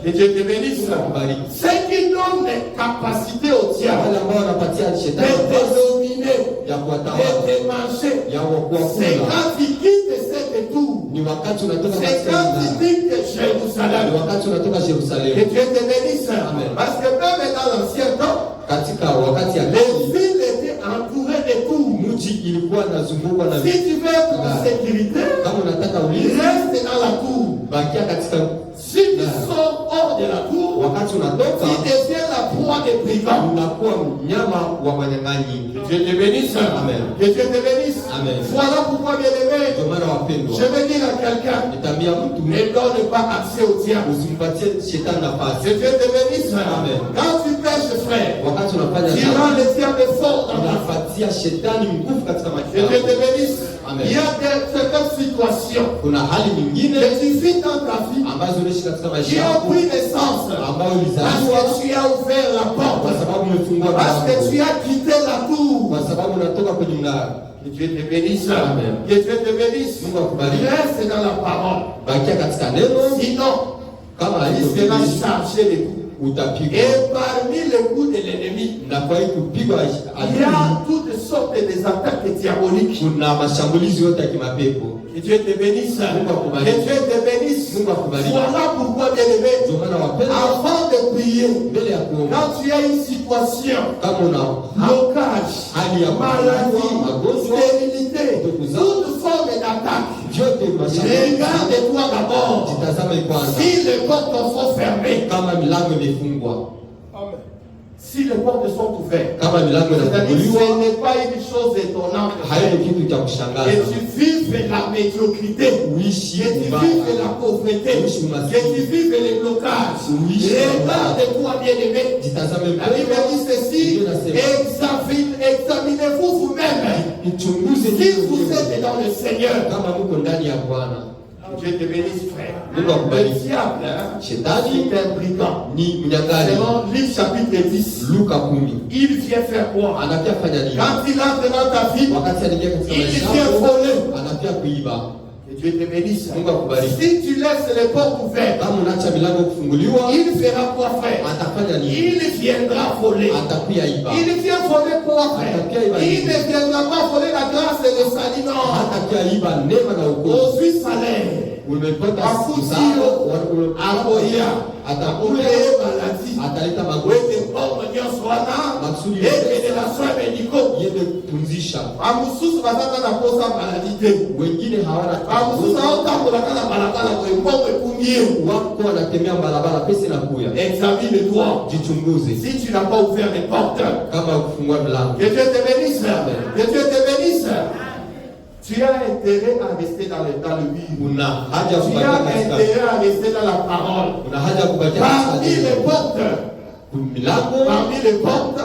Que Dieu te bénisse. Kubariki. Ceux qui donnent des capacités au diable Wale ambao wanapatia de shetani te nafasi dominer, ya de kuwatawala, te manger, ya c'est kuwakula, quand tu quittes cette tour, ni wakati unatoka c'est katika quand tu mnara, quittes ni Jérusalem. wakati unatoka Que Yerusalemu. Dieu te bénisse. Amen. Parce que même dans l'ancien temps, Katika wakati ya les kale, villes étaient entourées de tours. mji ilikuwa inazungukwa na Si tu veux être en sécurité, kama unataka ulinzi, reste dans la tour. bakia katika. Si tu sors hors de la tour, Wakati unatoka tu deviens la proie des brigands. unakuwa mnyama wa manyang'anyi. Que Dieu te bénisse. Amen. Que Dieu te bénisse. Amen. Voilà pourquoi, bien-aimé, Ndio maana wapendwa, je veux dire à quelqu'un, nitaambia mtu ne donne pas accès au diable. usimpatie shetani Que nafasi. Dieu te bénisse. Amen. Quand tu pêches, frère, Wakati unafanya tu dhambi, rends le diable fort dans ta vie. unapatia shetani nguvu katika Que maisha Dieu te yako. bénisse. Amen. Il y a certaines situations Kuna hali nyingine que tu vis dans ta vie ambazo unaishi katika maisha qui ont yako pris naissance ambayo parce ulizaliwa que tu as ouvert la kwa porte, sababu umefungua parce que tu mlango, as quitté la tour. kwa sababu unatoka kwenye mnara. Que Dieu te bénisse. Amen. Que Dieu te bénisse. Mungu akubariki. Reste dans la parole. Bakia katika neno, Sinon, kama il sera hivyo chargé de coups. utapigwa. Et parmi les coups de l'ennemi, Na kwa hiyo kupigwa il y adui, a toutes sortes des attaques diaboliques. kuna mashambulizi yote ya kimapepo. Que Dieu te bénisse. Mungu akubariki. Que Dieu te bénisse. Mungu akubariki. Voilà pourquoi, bien-aimé, Ndio maana wapendwa, avant de prier, mbele ya kuomba, quand tu as une situation, kama una blocage, hali ya maladie, magonjwa, stérilité, toute forme d'attaque, vyote mashambulizi, regarde-toi d'abord. jitazame kwanza Si les portes sont fermées, kama milango imefungwa, si les portes sont ouvertes, kama milango c'est-à-dire ce inafunguliwa, n'est pas une chose étonnante hayo ni kitu cha que kushangaza. tu vives la médiocrité, Uishi que tu ubaya, vives la pauvreté, Uishi umaskini. que tu vives les blocages. Uishi Regarde-toi, bien-aimé. jitazame La Bible dit ceci, Biblia inasema, examinez-vous vous-même ichunguze si nini vous wewe, êtes dans le Seigneur. kama muko ndani ya Bwana. Dieu te bénisse, frère. Mungu Le akubariki. diable, hein, Shetani c'est un brigand. ni mnyang'anyi. Selon Luc chapitre 10, Luka 10 il vient faire quoi? anakia fanya nini? Quand il entre dans ta vie, Wakati anaingia katika il maisha vient yako, voler. anakia kuiba. Que Dieu te bénisse. Mungu akubariki. Si tu laisses les portes ouvertes, Kama unaacha milango kufunguliwa, il fera quoi faire? atafanya nini? Il viendra voler. Atakuya iba. Il vient voler quoi faire? Il ne viendra pas voler la grâce et le salut, non. Atakuya iba neema na wokovu. Aux huit salaires. Umepata siku Akutio, zako, Aboya, atakuya, Akuleye maladie. ataleta Wete magonjwa, pombe nyonso wana, Maksudi ekele na soin médicaux. yende kutunzisha. Bamosusu baza na posa maladie te. Wengine hawana Bamosusu aotambolaka na balabala boye mbongo epungi ye. wako wanatembea barabara, pesa inakuya. Examine-toi. Jichunguze Si tu n'as pas ouvert les portes, kama kufungua mlango. que Dieu te bénisse. Que Dieu te bénisse. Tu as intérêt à rester dans le vivre. Una haja ya Tu kubakia as katika, intérêt à rester dans la parole. una haja ya kubakia Parmi les katika portes, milango. parmi les portes,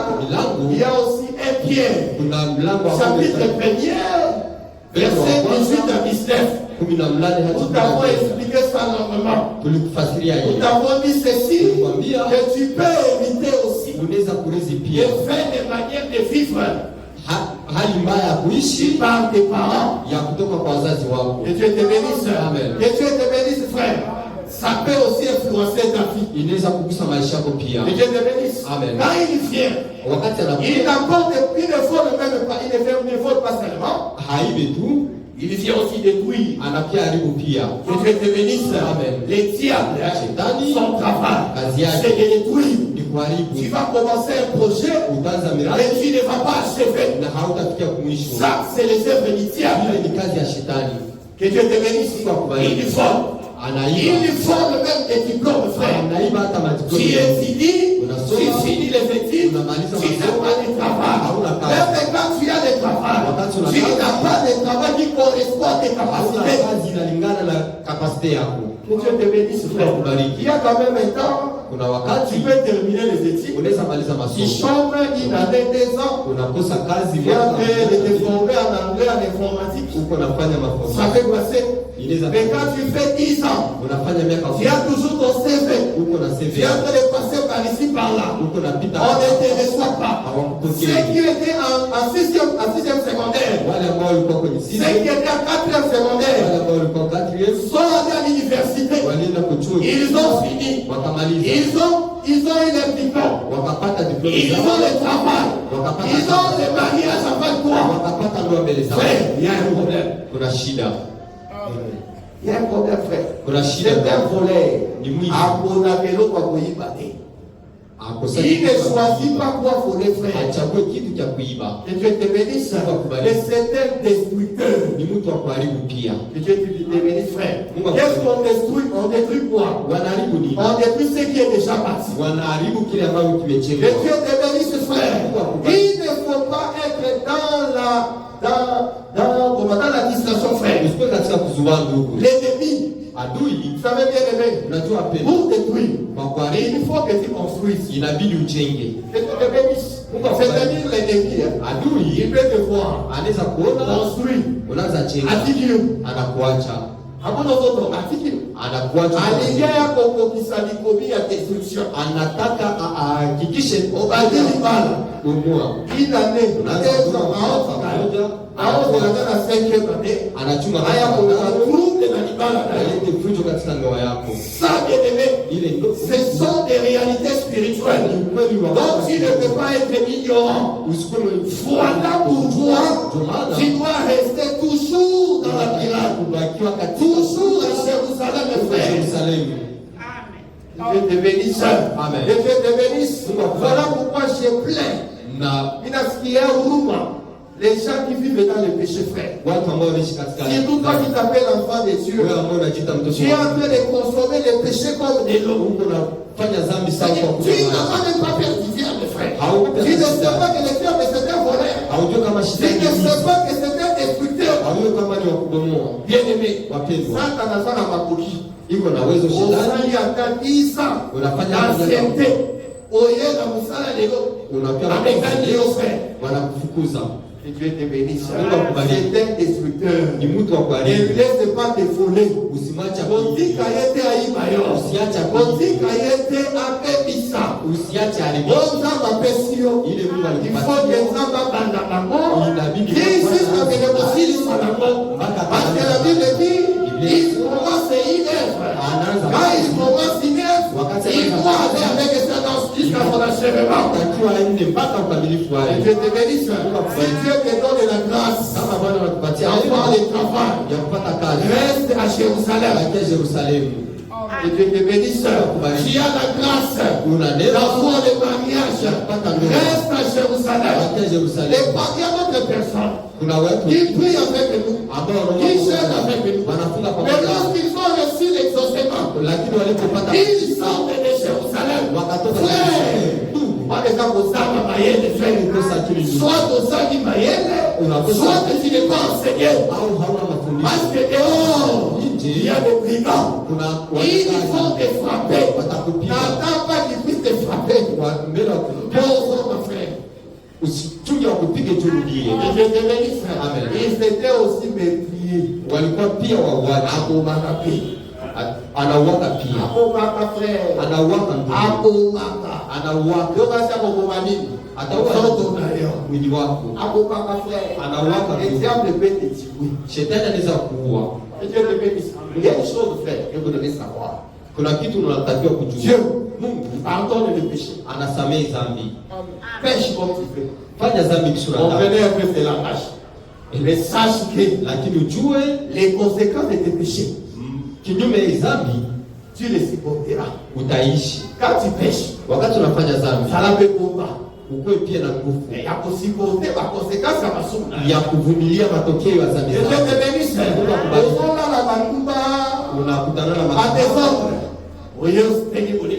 il y a aussi un Pierre. Kuna mlango wa Chapitre 1er, verset 18 à 19. 18 hadi Nous t'avons 19. expliqué ça longuement. Tulikufasiria Nous hili. t'avons dit ceci, Tulikwambia que tu peux éviter aussi unaweza kurithi de pia faire des manières de vivre hali mbaya ya kuishi par tes parents. ya kutoka kwa wazazi wako. Que Dieu te bénisse. Amen. Que Dieu te bénisse, frère. Ça peut aussi influencer ta vie. Inaweza kugusa maisha yako pia. Que Dieu te bénisse. Amen. Quand il vient, Wakati il anakuja n'apporte, il ne vole même pas, il ne vole pas seulement. haibe tu, Il vient aussi détruire. anakia haribu pia. Que Dieu te bénisse. Amen. Les diables, Shetani, son travail, kazi yake c'est de détruire. ni kuharibu. Tu vas commencer un projet, Utaanza miradi mais tu ne vas pas achever. na hautafikia kumwisho. Ça, c'est les œuvres du diable. Ile ni kazi ya shetani. Que Dieu te bénisse. Il faut. Anaiba. Il faut le même des diplômes, frère. Anaiba hata Tu madiploma. étudies, Unasoma, tu finis les études, unamaliza tu n'as masomo, pas de travail. hauna kazi. Même quand tu as le travail, Wakati una tu kazi, n'as pas de travail qui correspond à tes hauna capacités. kazi inalingana na kapasite yako. Que Dieu te bénisse, frère. Il y a quand même un temps, Kuna tu wakati peux terminer les études, unaweza maliza tu masomo, chômes une année, 2 ans, unakosa kazi, tu es en train de te former en anglais, en informatique. uko nafanya mafunzo, Ça fait passer. inaweza Mais quand tu fais 10 ans, unafanya miaka tu as toujours ton CV. uko na Tu CV es en train de passer par ici, par là. uko napita, On ne te reçoit pas. hawakupokei. Ceux qui étaient en 6e secondaire, Wale ambao walikuwa kwenye ceux sisi, qui étaient en 4e secondaire, wale ambao walikuwa quatrième, sont allés à l'université. walienda kuchuo, Ils ont fini. wakamaliza, Ils ont eu leur diplôme. wakapata diploma Ils zao, ont le travail. Ils ont le mariage avant toi. wakapata ndoa mbele zao. Frère, il y a un problème. Kuna shida, Il y a un problème, frère. kuna shida, C'est un voleur. ni mwizi. Abonakelo kwa kuiba te. Akosa Il ne kitu cha choisit kuiba. pas quoi voler, frère. Achague kitu cha kuiba. Que Dieu te bénisse. Mais c'est un destructeur. Ni mtu wa kuharibu pia. Que Dieu te bénisse, frère. Qu'est-ce qu'on détruit? On détruit quoi? Wanaharibu nini? On détruit ce qui est déjà parti. Wanaharibu kile ambacho Que kimechengwa. Dieu te bénisse, frère. Il ne faut pas être dans la distraction, frère. Usipe katika kuzuia ndugu. L'ennemi, Adui, vous savez bien aimé, unajua penda. pour détruire, Kwa kuharibu il faut que tu construises. inabidi ujenge. Que Dieu te bénisse. C'est-à-dire l'ennemi, Adui il peut te voir anaweza kuona construire. unaanza chenga, Atiki, anakuacha, hakuna zote atiki. anakuacha, Aliingia yako kokisalikomia ya destruction. anataka ahakikishe Obadili bala. umua, Une année, unaanza deux kuona ans, moja, aoze na 5e année. anachunga Haya kama kuna trouble na libala na yeye. alete fujo katika ndoa yako. Ça, bien aimé, Ile ndo ce sont des réalités spirituelles. Donc tu ne peux pas être ignorant. usikuwe Voilà pourquoi tu dois rester toujours dans la pirate. kubakiwa katika Toujours à Jérusalem, frère. Yerusalemu. Dieu te bénisse. Amen. Dieu te bénisse. Voilà pourquoi je plains. Na Inasikia huruma. Les gens qui vivent dans le péché, frère. watu ambao wanaishi katika Surtout toi qui t'appelles enfant de Dieu. wewe ambao unajiita mtoto Tu es en train de consommer le péché comme de l'eau. Mungu, unafanya dhambi sawa kwa Tu n'as kunyamaza. pas même pas perdu du diable, frère. Ah, oui, Tu ne sais pas que le diable c'est un voleur. Haujui kama Tu shida ne ni sais pas que c'est un destructeur. haujui kama ni wa kubomoa. Bien aimé. Wapendwa, Satan a ça dans ma coquille. iko na uwezo Au shetani, sein, il y a 10 ans. unafanya D'ancienneté. Oye la musala lego. unapewa Amekani leo, frère. wanakufukuza. Que Dieu te bénisse. Mungu akubariki. C'est un destructeur. Ni mtu wa Ne kuharibu. laisse pas te voler. Usimwache Kotika akuibe. yete aibayo. Usiache akuibe. Kotika yete apebisa. Usiache haribu. Bonza bapesio. Ile Mungu Il faut que alikupatia. Nzamba banda bango. Inabidi Ici, ça veut dire aussi bango. Parce que la Bible dit, il commence une œuvre. Quand il commence une œuvre, il doit aller avec excellence jusqu'à son achèvement. Takiwa aende mpaka ukamilifu Et wake. Dieu te bénisse. Si Dieu te donne la grâce, Kama Bwana anakupatia d'avoir le travail, ya kupata kazi, reste à Jérusalem. bakia Yerusalemu. Et Dieu te bénisse. Tu as la grâce Una neema d'avoir le mariage, reste à Jérusalem. bakia Yerusalemu. Il y a d'autres personnes Kuna watu qui prient avec nous, ambao qui cherchent avec nous. wanafunga Mais pamoja, lorsqu'ils ont reçu l'exaucement, lakini walipopata ils sortent de Jérusalem. wakatoka Frère, wanaweza kuzama mayele, frère. kukosa akili nzuri Soit uzali mayele, soit que tu n'es pas enseigné. au hauna mafundisho. Parce que dehors, il y a des brigands. Kuna Ils vont te frapper. watakupiga N'attends pas qu'ils puissent te frapper. kwa mbele wa Pose, mon frère. usichunge wakupige tu rudie. Et je te bénisse, frère. Amen. Ils étaient aussi meurtriers. Walikuwa pia wauaji, Abomaka pia. anauaka pia, Abomaka, frère. anauaka ndugu, Abomaka. anauaka Ndio basi akoboma nini? ataua Mtoto nayo. mwili wako, Abomaka, frère. anauaka Le ndugu. diable peut te tuer. Shetani anaweza kuua. Et Dieu te bénisse. Il y a une chose, frère, que vous devez savoir. Kuna kitu unatakiwa kujua. Dieu, Mungu pardonne le péché. anasamehe dhambi. Pêche comme tu veux. Fanya dhambi kisura dhambi, Comprenez un peu ce langage. Mais sache que lakini ujue les conséquences de tes péchés, kinyume ya dhambi tu les supporteras. utaishi. Quand tu pêches, Wakati unafanya dhambi, ça peut combat. ukuwe pia na nguvu Et il y a aussi côté, la conséquence à ma somme. ya kuvumilia matokeo ya dhambi Je zako. te bénisse. On a la bandumba Unakutana na à des matatizo, ordres. Oui, c'est une bonne.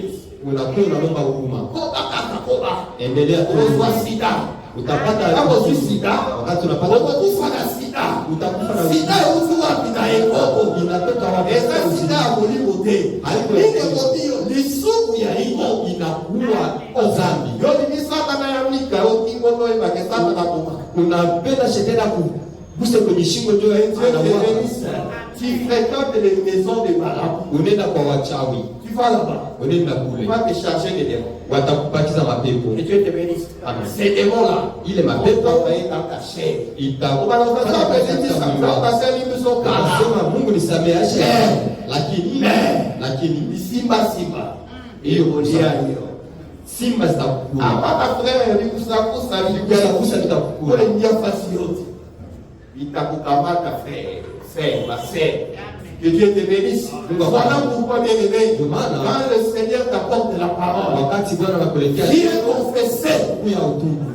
unakuwa unaomba huruma. Koba kaka koba. Endelea tu, Ozwa sida. utapata Kama ozwi sida. wakati unapata Utakufa na sida. utakufa na Sida utu wapi na ekoko. inatoka wapi? Eza sida ya molimo te. Haiko Ile kotiyo lisumu ya iko. inakuwa dhambi. Yo ni satana ya mika. Yo kingo no ibake satana koma. Unapenda shetani akuguse kwenye shingo ndio Dieu te anaua. bénisse. Tu fréquentes les maisons de malades. Unaenda kwa wachawi, Tu vas là-bas. unaenda On kule, va te charger des démons. watakupakiza mapepo. Que Dieu te bénisse. Amen. Ces démons-là, Ile on mapepo va travailler dans ta chair. On va nous faire ça, itakufanya mais katika mwili ça, wako. ta chair, ils sont calmes. Unasema Mungu nisamehe, Mais lakini Simba, Simba. Et on dit à Dieu. simba zitakukula, Hapana frère, nikusakusa, kusakusa vitakukula. kule njia fasi yote. Itakukamata frère, frère, ma sœur. Que Dieu te bénisse. Voilà pourquoi bien aimé. Quand le Seigneur t'apporte la parole, Wakati Bwana anakuletea viens confesser. siku ya utubu,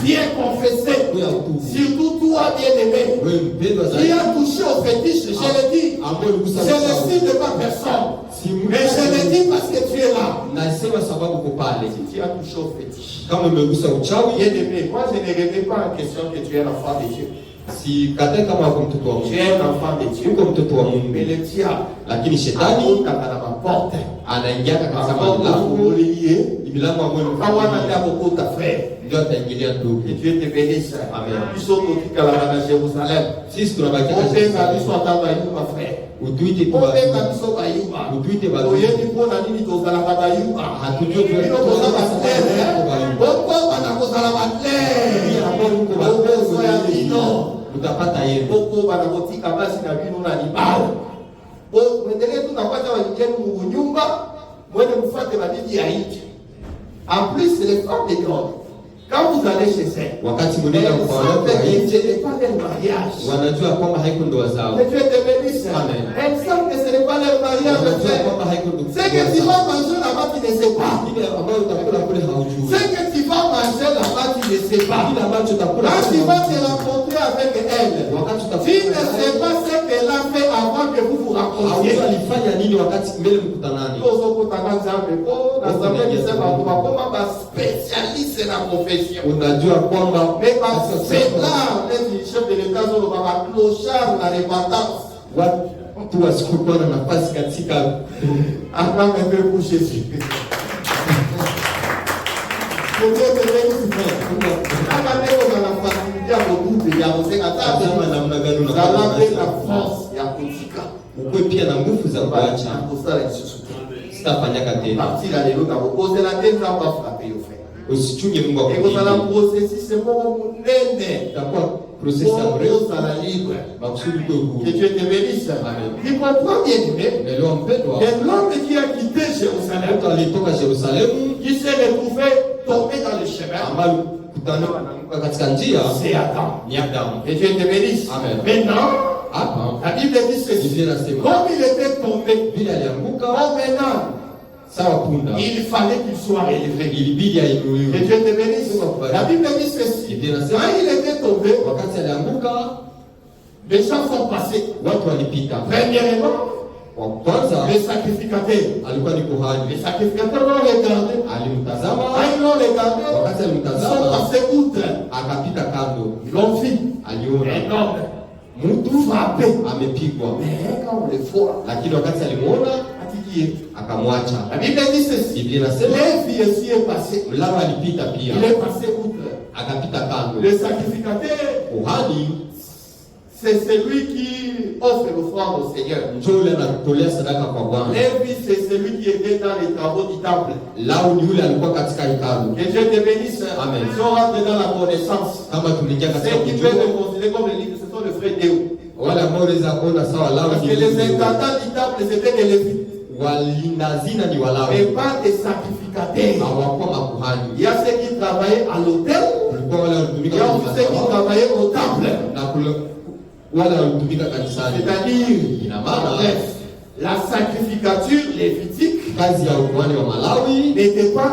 Viens confesser. siku ya utubu, Surtout toi, bien aimé. wewe mpendwa Qui zaidi, a touché au fétiche, je le dis. ambaye uligusa Je ne usawa. cite pas personne. Si mtu- Mais je le dis parce que tu es là. nasema sababu uko pale. Si tu as touché au fétiche. Kama umegusa uchawi, Bien aimé, moi je ne remets pas en question que tu es l'enfant de Dieu. si katai kama wako mtoto wa Tu Mungu, es l'enfant de Dieu. uko mtoto wa Mais Mungu, le diable, lakini shetani à ma porte. anaingia katika À porte, milango, vous lié. milango ambayo Quand on a beaucoup ta frère. ndio ataingilia ndugu. Que Dieu te bénisse. Amen. Ils sont au à Jérusalem. Sisi tunabaki On fait la mission à Tabaïma, frère. utuite On kwa fait la mission à Baïma. utuite ba Oyebi mpona nini tozala babayuba hatujui bino toza batere oko bana kozala batere okozo ya bino utapata yeye oko bana kotika basi na bino na libala mwendelee tu nakwata walijeni munyumba mwene mfate mabibi ya nje. En plus les femmes de God, quand vous allez chez elles, wakati mnaenda kwa wanawake wa nje, ce n'est pas leur mariage. wanajua kwamba haiko ndoa zao, Que Dieu te bénisse. Amen. Elles savent que ce n'est pas leur mariage. wanajua kwamba haiko ndoa C'est que tu vas manger là-bas, tu ne sais pas. ile ambayo utakula kule haujui, C'est que tu vas manger là-bas, tu ne sais pas. ile ambacho utakula Quand tu kule vas te haujui. rencontrer avec elle, Wakati tu ne sais pas ce qu'elle a fait avant que vous vous rencontriez. haujui alifanya nini wakati mbele mkutanani. Spécialiste na confession. Unajua kwamba Mais c'est là, le chef de l'État, on va clochard la repentance. watu wasikuwa na nafasi katika Acclame un peu pour Jésus. Que Dieu te bénisse, frère. Acclamez aux enfants, il y a beaucoup de Yahweh. tazama namna gani Vous avez la unafanya force ya kutika. ukuwe pia na nguvu za kuacha, Nakosala lisusu te. sitafanyaka tena. Partir la lelo nakokozela te nzambe afrape yo frère. Usichunge Mungu ekozala akubariki. processus moko monene Itakuwa process ya mrefu ozala libre. makusudi kwa Que huru. Dieu te bénisse. Amen. Tu comprends bien aimé? Umeelewa mpendwa? Et l'homme qui a quitté Jérusalem, Mtu alitoka Yerusalemu qui s'est retrouvé tombé dans le chemin, ambaye kutana katika njia c'est Adam. ni Adamu. Que Dieu te bénisse. Amen. Maintenant, Hapa la Bible dit ceci. Biblia inasema Comme il était tombé, vile alianguka comme maintenant, sawa punda, il fallait qu'il soit élevé. ilibidi Que ainuliwe. Dieu te bénisse. La Bible dit ceci. Quand il était tombé, Wakati alianguka les gens sont passés. watu walipita. Premièrement, Wa kwanza les sacrificateurs. alikuwa ni Les kuhani, sacrificateurs l'ont regardé. alimtazama. Quand ils l'ont regardé, Wakati ils sont alimtazama passés outre. akapita kando, Ils l'ont vu. aliona Un homme mtu frappé. amepigwa, Mais quand on le voit, lakini wakati alimuona fatigué. akamwacha. La Bible dit ceci. Biblia inasema Lévi aussi est passé. mlawa alipita pia, Il est passé outre. akapita kando. Le sacrificateur, Kuhani c'est celui qui offre l'offrande au Seigneur. njoo yule anatolea sadaka kwa Bwana. Lévi, c'est celui qui était dans les travaux du temple. Lawi ni yule alikuwa katika hekalu. Que Dieu te bénisse. Amen. Ils sont rentrés dans la connaissance. Kama tuliingia katika Ceux qui peuvent kujua, le considérer comme les livres, ce sont les frères Déo. wale ambao wanaweza kuona sawa Lawi Parce ni que les yule. intendants du temple, c'était des Lévites. Walinazina ni Mais Walawi, pas des sacrificateurs. hawakuwa makuhani. Il y a ceux qui travaillaient à l'hôtel. Kulikuwa wale Il walitumika y a aussi ceux qui kanisani travaillaient au temple. na wale walitumika kanisani. C'est-à-dire, Ina maana bref, la sacrificature lévitique kazi ya ukuhani wa Malawi n'était pas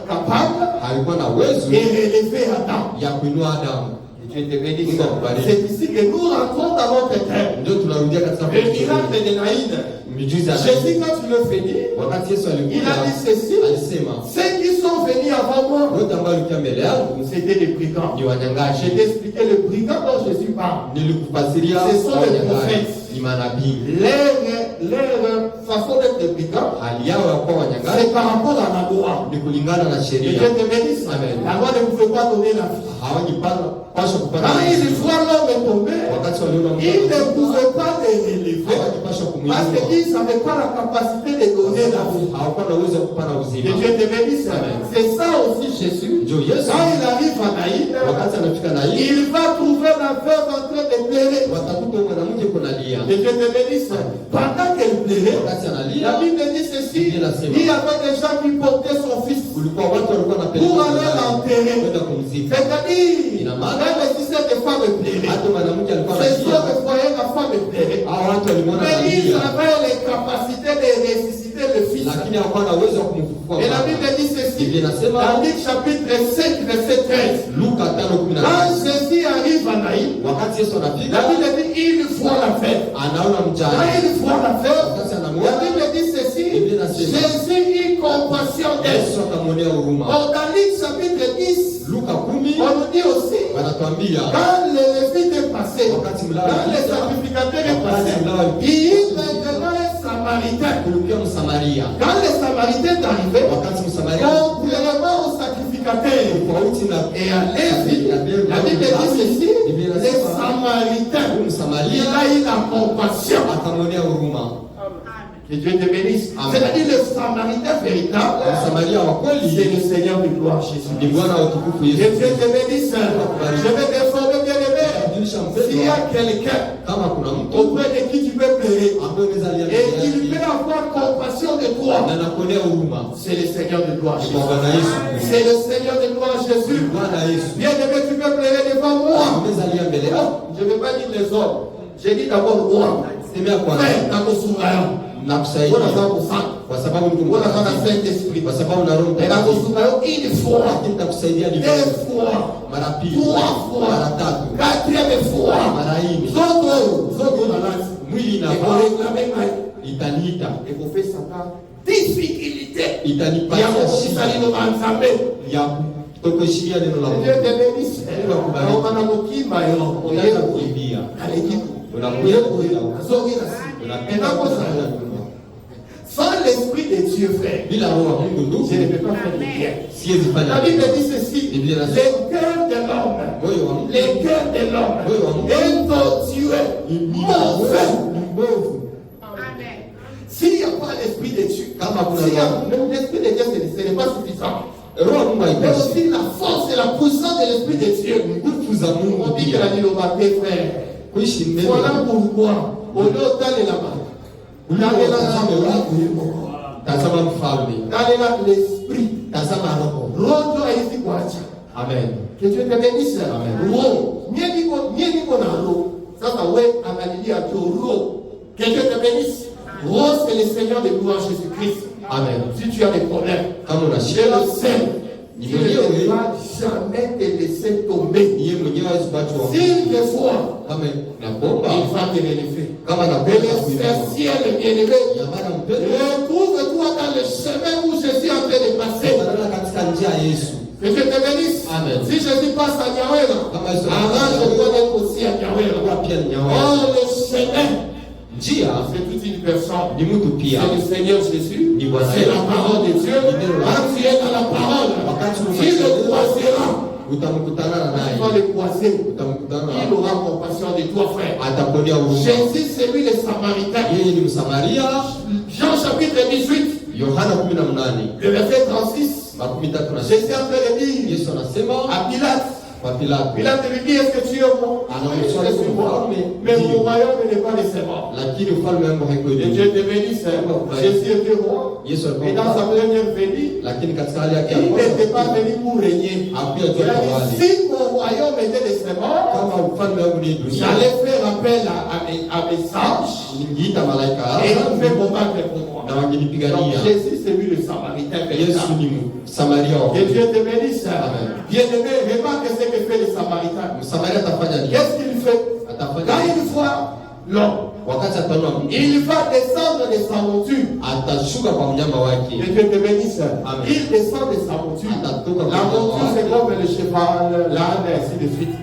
capable alikuwa na uwezo de relever Adam. ya kuinua Adamu. Dieu te bénisse. Mungu akubariki. C'est ici que nous rentrons dans notre terre. Ndio tunarudia katika Le miracle de Naïd. miujiza. Jésus, quand tu le finis, Wakati Yesu il alikuja a dit ceci: alisema ceux qui sont venus avant moi, wote ambao walikuwa mbele yangu c'était des brigands. ni wanyang'anyi. Je t'ai expliqué le brigand dont Jésus parle. Nilikufasiria Ce sont les wanyang'anyi prophètes. ni manabii. Leur façon d'être des brigands, Hali yao ya kuwa wanyang'anyi c'est par rapport à la loi. ni kulingana na Que sheria. Dieu te bénisse. Amen. La loi ne pouvait pas donner la vie. Hawajipaswa kupata Quand ils voient l'homme tomber, wakati waliona ils ne pouvaient pas les relever hawajipaswa parce kumwinua, qu'ils n'avaient pas la capacité de donner la vie. hawakuwa na uwezo wa kupata Que uzima. Dieu te bénisse. Amen. C'est ça aussi Jésus. Ndio Yesu Quand il arrive à Naïd, wakati anafika na hii il va trouver la veuve en train de pleurer. watakuta mwanamke kunalia. Que Dieu te bénisse. Pendant qu'elle pleurait, Wakati la analia Bible dit ceci: il y avait des gens qui portaient son fils kulikuwa watu walikuwa pour aller l'enterrer. kwenda kumzika. C'est-à-dire, Ina maana même si cette femme pleurait, hata mwanamke alikuwa c'est sûr analia, que voyait la femme pleurer. hao watu walimwona Mais ils analia, avaient les capacités de ressusciter le fils. lakini hawakuwa na uwezo wa kumfufua. Et la Bible dit ceci, Biblia inasema dans Luc chapitre 5, verset 13. Luka 5:13, Quand Jésus arrive à Naïd, wakati Yesu anafika la Bible dit il voit la fête. anaona Quand mjane, il voit la fête, wakati la anamuona Bible dit ceci: Biblia inasema Jésus eut compassion d'elle. Yesu akamwonea huruma. Or, dans Luc chapitre 10, Luka 10 on nous dit aussi, wanatuambia quand le Lévite est passé, wakati quand mlawi le sacrificateur est passé, il y eut maintenant un Samaritain. kulikuwa Msamaria. Quand le Samaritain est arrivé, Wakati Msamaria contrairement au sacrificateur tofauti na et à Lévi, la Bible dit ceci: le Samaritain, huyu il Msamaria a eu la compassion. akamwonea huruma. Que Dieu te bénisse. Amen. C'est-à-dire le Samaritain véritable, Msamaria wa c'est kweli le Seigneur de gloire Jésus. ni Bwana wa utukufu Que Dieu Yesu. te bénisse. Je vais t'informer, bien-aimé. Julisha S'il y mpendwa, a quelqu'un kama kuna mtu auprès de qui tu peux pleurer ambaye unaweza lia et qu'il mbele peut yake avoir compassion de toi, na nakuonea huruma, c'est le Seigneur de gloire ni Jésus. Bwana Yesu. C'est le Seigneur de gloire Jésus. Bwana Yesu Bien-aimé, tu peux pleurer devant moi. unaweza lia mbele yako. Je ne vais pas dire les hommes. J'ai dit d'abord moi. Semea kwanza Frère, dans ton souverain. na Voilà ça kusaidia pour ça. kwa sababu ni Voilà ça Mungu, dans Saint-Esprit. kwa sababu na Roho Et dans ton Mtakatifu, souverain, une fois, lakini takusaidia ni deux fois, mara pili, trois fois, mara tatu, quatrième fois. mara nne. Zogo na lati. Mwili Et na pour réclamer ma- itaniita, et pour faire ça par difficulté. itanipatia shida Yamokusalino banzambe. ya kutokuheshiria neno la Dieu Mungu. te bénisse. Mungu akubariki. Naomba na mukima yo. Unaweza kukimbia, Alekiku. unakuja Azogi na si. unapenda Enako sans l'esprit de Dieu, frère, bila roho wa Mungu, je ne ndugu, peux pas faire de bien. siwezi La fanya. Bible dit ceci: Biblia le inasema cœur de l'homme, moyo wa Mungu le cœur de l'homme Moyo wa Mungu est tortueux, mauvais. ni mbovu. S'il n'y a pas l'esprit de Dieu, Kama kuna s'il y a roho, même l'esprit de Dieu, ce n'est pas suffisant. roho wa Mungu Mais haitoshi. aussi la force et la puissance de l'esprit de Dieu. Nguvu za On Mungu dit que pia la Nilobate, frère. kuishi mbele. Voilà pourquoi, au lieu d'aller là-bas, d'aller là-bas, Tazama mfalme, d'aller là, l'esprit, tazama roho. roho haisi kuacha. Amen. Que Dieu te bénisse. Amen. Roho, mie niko na roho. Sasa we angalia tu roho. Que Dieu te bénisse. Roho, c'est le Seigneur de gloire Jésus-Christ. Amen. Si tu as des problèmes, Kama una je shida, le sais. Ni Dieu mwenyewe. ne va jamais te laisser tomber. yeye mwenyewe hawezi kuachwa. S'il te voit, Kama nakuomba, il va te relever. kama Mais nakuomba le kuinua, ciel bien-aimé, yamana mpendo, retrouve-toi dans le chemin où Jésus est en train de passer. badala katika njia ya Yesu. Que Dieu te bénisse. Amen. Si Jésus passe à Nyawela, Kama Yesu arrange-toi d'être aussi à anakuwa Nyawela. pia ni nyawa. Or, le chemin, Njia c'est toute une personne. ni mtu pia. C'est le Seigneur Jésus. Ni Bwana C'est la Yesu. parole de Dieu. Quand tu es dans la parole, tu le croiseras. Utamkutana Tu naye, vas le croiser. utamkutana Il naye, aura compassion de toi, frère. atakuonea huruma. Jésus, c'est lui le Samaritain. Yeye ni Msamaria. Jean chapitre 18, Yohana 18 le verset 36. makumi tatu na Jésus sita. est en train de dire Yesu anasema à Pilate, kwa Pilato, Pilate lui dit, est-ce que tu es moi? Anamuuliza Je suis moi. Mais mon royaume n'est pas de ses morts. lakini ufalme wangu Et haikuwa Dieu te bénisse. Jésus était roi. Yesu Et dans alikuwa, sa première venue, lakini katika hali yake ya il n'était pas kwanza venu pour régner. hakuja Il tu a tawali. dit, si mon royaume était de ses morts, Kama ufalme wangu ni dunia, j'allais faire appel à mes anges ningeita malaika et ils hapa pouvaient combattre pour moi. na Donc wangenipigania. Jésus c'est lui le Samaritain Yesu véritable. ni Msamaria wa Que kweli. Dieu te bénisse. Amen. Bien-aimé, remarque ce que fait le Samaritain. Msamaria atafanya nini? Qu'est-ce qu'il fait? Atafanya Quand nini? il voit l'homme, Wakati ataona mtu, il va descendre de sa monture. atashuka kwa mnyama Que wake. Dieu te bénisse. Amen. Il descend de sa monture. Atatoka kwa La mnyama monture, c'est wake. comme le cheval, l'âne, et ainsi de suite.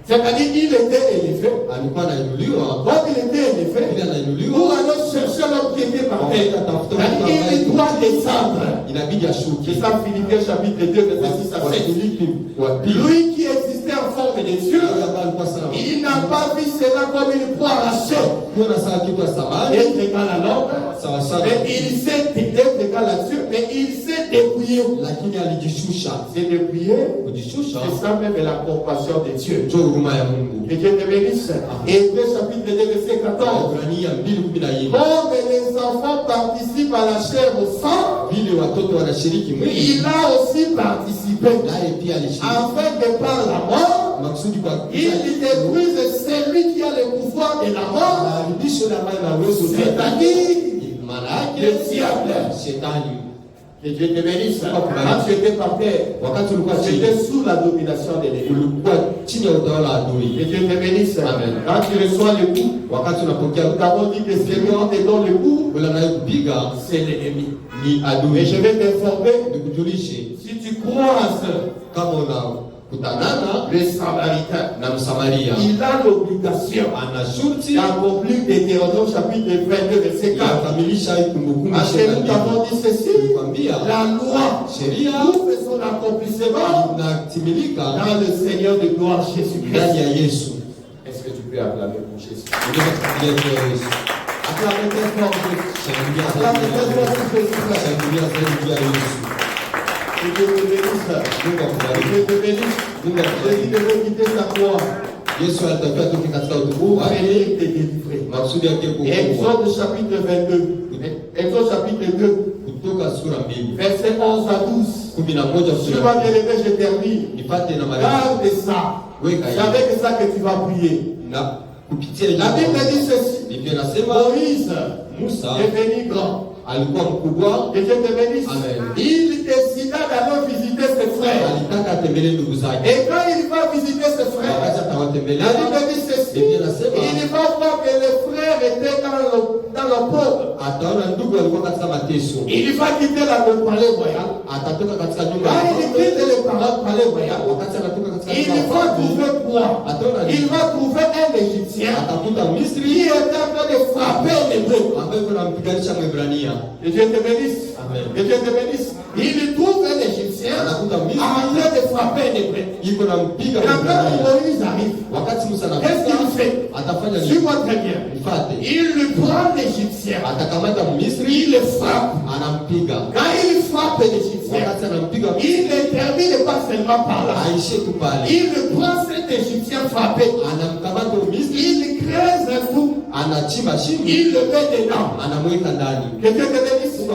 C'est-à-dire qu'il était élevé. Alikuwa anainuliwa, Comme il était élevé, ili anainuliwa, pour aller chercher l'homme qui était par terre. C'est-à-dire qu'il doit descendre. inabidi ashuke. C'est ça, Philippiens chapitre 2, verset 6 à 7. Wafilipi wa pili. Lui qui existait en forme de Dieu, Yule ambaye alikuwa sawa. il n'a pas vu cela comme une proie arrachée. Kuna sawa kitu ya samani, Être égal à l'homme. sawa sawa. Mais il s'est être égal à Dieu, mais il s'est dépouillé. Lakini alijishusha. C'est dépouillé. Kujishusha C'est ça même la compassion de Dieu. ndio huruma ya Mungu. Que Dieu te bénisse. Hébreux chapitre 2, verset 14. Waebrania 2:14. Comme les enfants participent à la chair au sang, Vile watoto wanashiriki mwili, il a aussi participé. naye pia alishiriki. Afin que par la mort, Maksudi kwa il détruise celui qui a le pouvoir de la mort, maadibisho na ambayo na uwezo c'est-à-dire maana le yake diable. shetani. Que Dieu te bénisse. Quand tu étais par terre, Wakati ulikuwa tu chini, étais sous la domination de l'ennemi. ulikuwa chini ya utawala wa Que adui. Dieu te bénisse. Amen. Quand tu reçois le coup, Wakati unapokea nous avons dit que celui qui te donne le coup, ule anayekupiga c'est l'ennemi. ni adui. Et je vais t'informer, Nikujulishe, si tu croises kama unakutanana le Samaritain, na Msamaria, il a l'obligation ana shurti d'accomplir Deutéronome chapitre 22, verset 4. yakamilisha hii Kumbukumbu Parce que nous avons dit ceci, Nilikwambia la loi sheria trouve son accomplissement inatimilika dans le Seigneur de gloire ndani Jésus-Christ. ya Yesu. Est-ce que tu peux acclamer pour Jésus? Unaweza kufikiria juu ya Yesu. Acclamez très fort Jésus. Shangilia Acclamez très fort zaidi pour Jésus. Shangilia zaidi juu ya Yesu. Que Dieu te bénisse. Mungu Que akubariki. Dieu te bénisse. Mungu Jésus akubariki. devait quitter sa croix Yesu alitakiwa toke katika utukufu pour wake, venir te délivrer. maksudi yake kuokoa. Exode chapitre 22. Exode chapitre 2, Kutoka sura 2 verset 11 à 12. 11 Tu vas sura bien aimer, je termine. nipate na maarifa. Garde ça. Weka C'est hivi avec ça que tu vas prier. na kupitia La Bible dit ceci. Biblia inasema Moïse Musa est devenu grand. alikuwa mkubwa, Que Dieu te bénisse. Amen. Il décida d'aller visiter ses frères. alitaka atembelee ndugu zake. Et quand il va visiter ses frères, Wakati la atawatembelea, Bible dit ceci. Biblia inasema Il va voir que les frères étaient dans le pauvre. ataona ndugu walikuwa katika mateso, Il va quitter le palais royal. atatoka katika nyumba Quand ya il mfalme. quitte le palais royal, Wakati anatoka katika il nyumba ya va mfalme, trouver quoi? ataona Il nini? va trouver un Égyptien Atakuta qui Misri est en train de frapper les Hébreux. ambaye kuna mpiganisha Mwebrania. Que Dieu te bénisse. Amen. Que Dieu te bénisse. Il trouve un Égyptien Anakuta en Misri train de frapper les Hébreux. iko na mpiga Et quand Mwebrania. Moïse arrive, Wakati Musa qu'est-ce qu'il anafika, fait? atafanya nini? Suis-moi très bien. Mfate, Il lui prend l'Égyptien. atakamata Misri, Il le frappe. anampiga. Quand il frappe l'Égyptien, Wakati anampiga, il ne termine pas seulement par là. aishie tu pale, Il prend cet Égyptien frappé. anamkamata Misri, Il creuse un trou. anachimba shimo, Il le met dedans. anamweka ndani, Que Dieu te bénisse. Il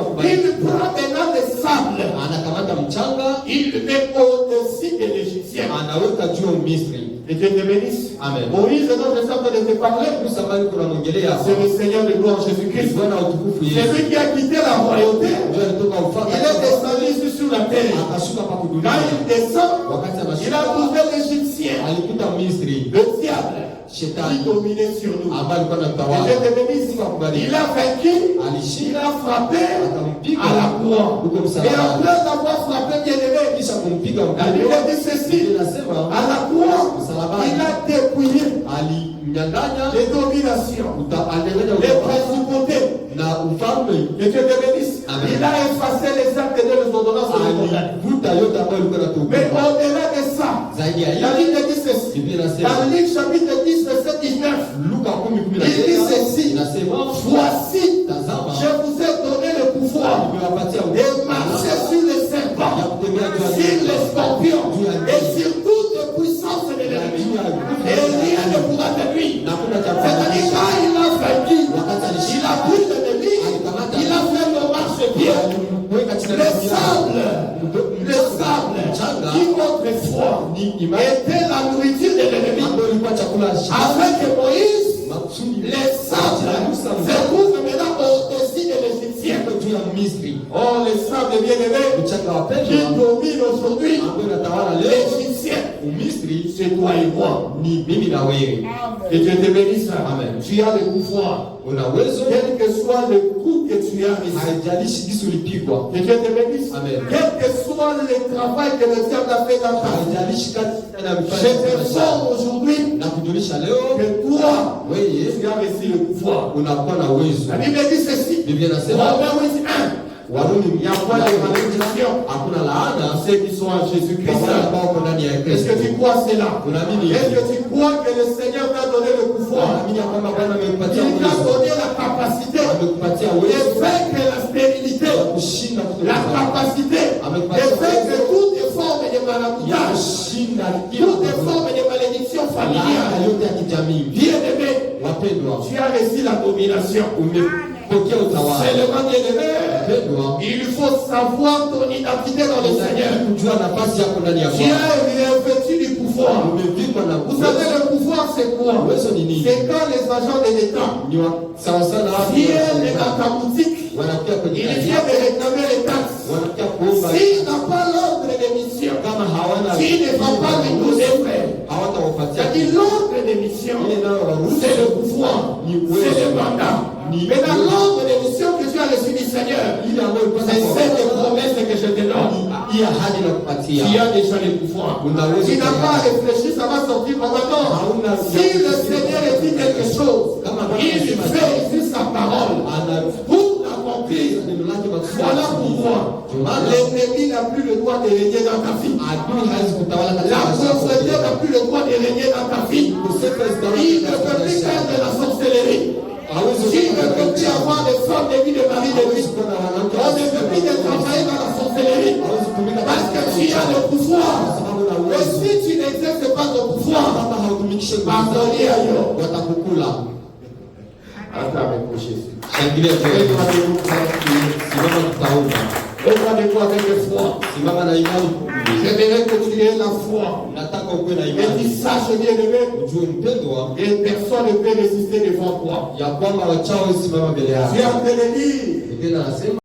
prend maintenant le sable. anakamata mchanga, Il le met au-dessus de l'Égyptien. anaweka juu ya Misri. Que Dieu te bénisse. Amen. Moïse, dont je suis en train de te parler, Musa ambaye kuna mwongelea c'est hapa le Seigneur de gloire ni Jésus-Christ. Bwana wa utukufu C'est Yesu. lui qui a quitté la royauté. Ndio alitoka Il ufalme, est descendu ici sur la terre. akashuka hapa Quand kudunia. il descend, Wakati il a anashuka, trouvé l'Égyptien, alikuta Misri, le diable, qui shetani dominait sur nous. ambaye alikuwa Que anatawala. Dieu te bénisse. Il a vaincu, il Alishinda, a frappé akampiga à la croix. huko Et msalabani. après avoir frappé, bien aimé, Kisha kumpiga la Bible mpigwa, dit ceci. inasema À la croix, msalabani il a dépouillé alimnyang'anya les dominations, alinyang'anya les utawala principautés. na ufalme, Que Dieu te bénisse. Amen. Il a effacé les actes de les ordonnances de condamnés. alivuta yote ambayo ilikuwa Mais inatuhukumu. au-delà de ça, Zaidi ya la hiyo, Bible dit ceci. Biblia inasema Dans Luc chapitre 10, verset 19, Luka 10:19 il dit ceci. inasema, Voici, tazama je vous ai donné le pouvoir nimewapatia de marcher sur les serpents, sur les scorpions et sur toute puissance de l'ennemi. Et rien ne pourra te nuire. C'est-à-dire, quand il a vaincu, il a pris l'ennemi, il a fait le marche pied. Le sable qui autrefois était la nourriture de l'ennemi. Avec Moïse, les sables se trouvent maintenant au-dessus de l'Égyptien. bien-aimé, mchanga wa qui pendwa domine aujourd'hui ambayo inatawala leo l'Égyptien, Umisri c'est toi et moi. ni mimi na wewe. Que Dieu te bénisse. Amen. Tu as le pouvoir. Una uwezo, Quel que soit le coup que tu as reçu. haijalishi jinsi ulipigwa, Que Dieu te bénisse. Amen. Quel que soit le travail que le diable a fait dans ta vie. haijalishi kati na Je mfano t'informe aujourd'hui na kujulisha leo que toi, wewe tu as reçu le pouvoir. unakuwa na uwezo. La Bible dit ceci. Biblia inasema Romains 8:1. Warumi Il n'y a pas de malédiction. hakuna laana Ceux qui sont en kwa Jésus-Christ. wale ambao wako ndani ya Est-ce Kristo. que tu crois cela? Unaamini Est-ce hivi? que tu crois que le Seigneur t'a donné le pouvoir? Unaamini ya kwamba Bwana amekupatia Il t'a uwezo, donné la capacité amekupatia de uwezo vaincre la stérilité, wa kushinda la kutoka capacité de vaincre toutes les formes de ya maraboutage, kushinda toutes les kila formes de malédiction laana familiale. yote ya kijamii. Bien-aimé, Wapendwa, tu as reçu la domination. umepokea utawala. Seulement bien-aimé, Wapendwa, il faut savoir ton identité dans le Seigneur. unahitaji kujua nafasi yako ndani ya Tu Bwana. es revêtu du pouvoir. Umevikwa na Vous savez, uwezo. le pouvoir, c'est quoi? Uwezo ni nini? C'est quand les agents de l'État Ni sawa sana hapo viennent dans ta boutique, wanakuja kwenye ils kazi viennent yako, de réclamer les taxes. wanakuja kuomba. S'il n'a pas l'ordre de mission, Kama hawana s'il ne va pas les donner, frère, hawatawapatia c'est-à-dire l'ordre de mission, ile nayo c'est le waruhusu pouvoir, ni c'est uwezo. le mandat. Mais dans l'ordre de mission que tu as reçu du Seigneur, ile ambayo ulipata c'est kwa cette promesse que je te donne. hii ahadi na kupatia. Tu as déjà le pouvoir. Tu n'as pas réfléchi, ça va sortir maintenant. Si le Seigneur dit quelque chose, il fait ici sa parole pour l'accomplir. Voilà pourquoi l'ennemi n'a plus le droit de régner dans ta vie. Adui hawezi kutawala katika La maisha yako. pauvreté n'a plus le droit de régner dans ta vie. Il ne peut plus faire de la sorcellerie. Il ne peut plus avoir de forme de vie de mari de lui. On ne peut plus travailler dans la sorcellerie. Parce que tu as le pouvoir. Et si tu n'exerces pas ton pouvoir, pardonnez ailleurs. watakukula. Attends, mais pour Jésus. Shangilia Fais-toi tena. de nous tranquille. Simama tutaomba. Fais-toi de toi avec foi. Simama na imani. J'aimerais que tu aies la foi. Nataka ukuwe na Et tu imani. saches, bien-aimé, Ujue mpendwa et personne ne peut résister devant toi. ya kwamba wachawi simama mbele Tu yako. es en train de dire, Biblia inasema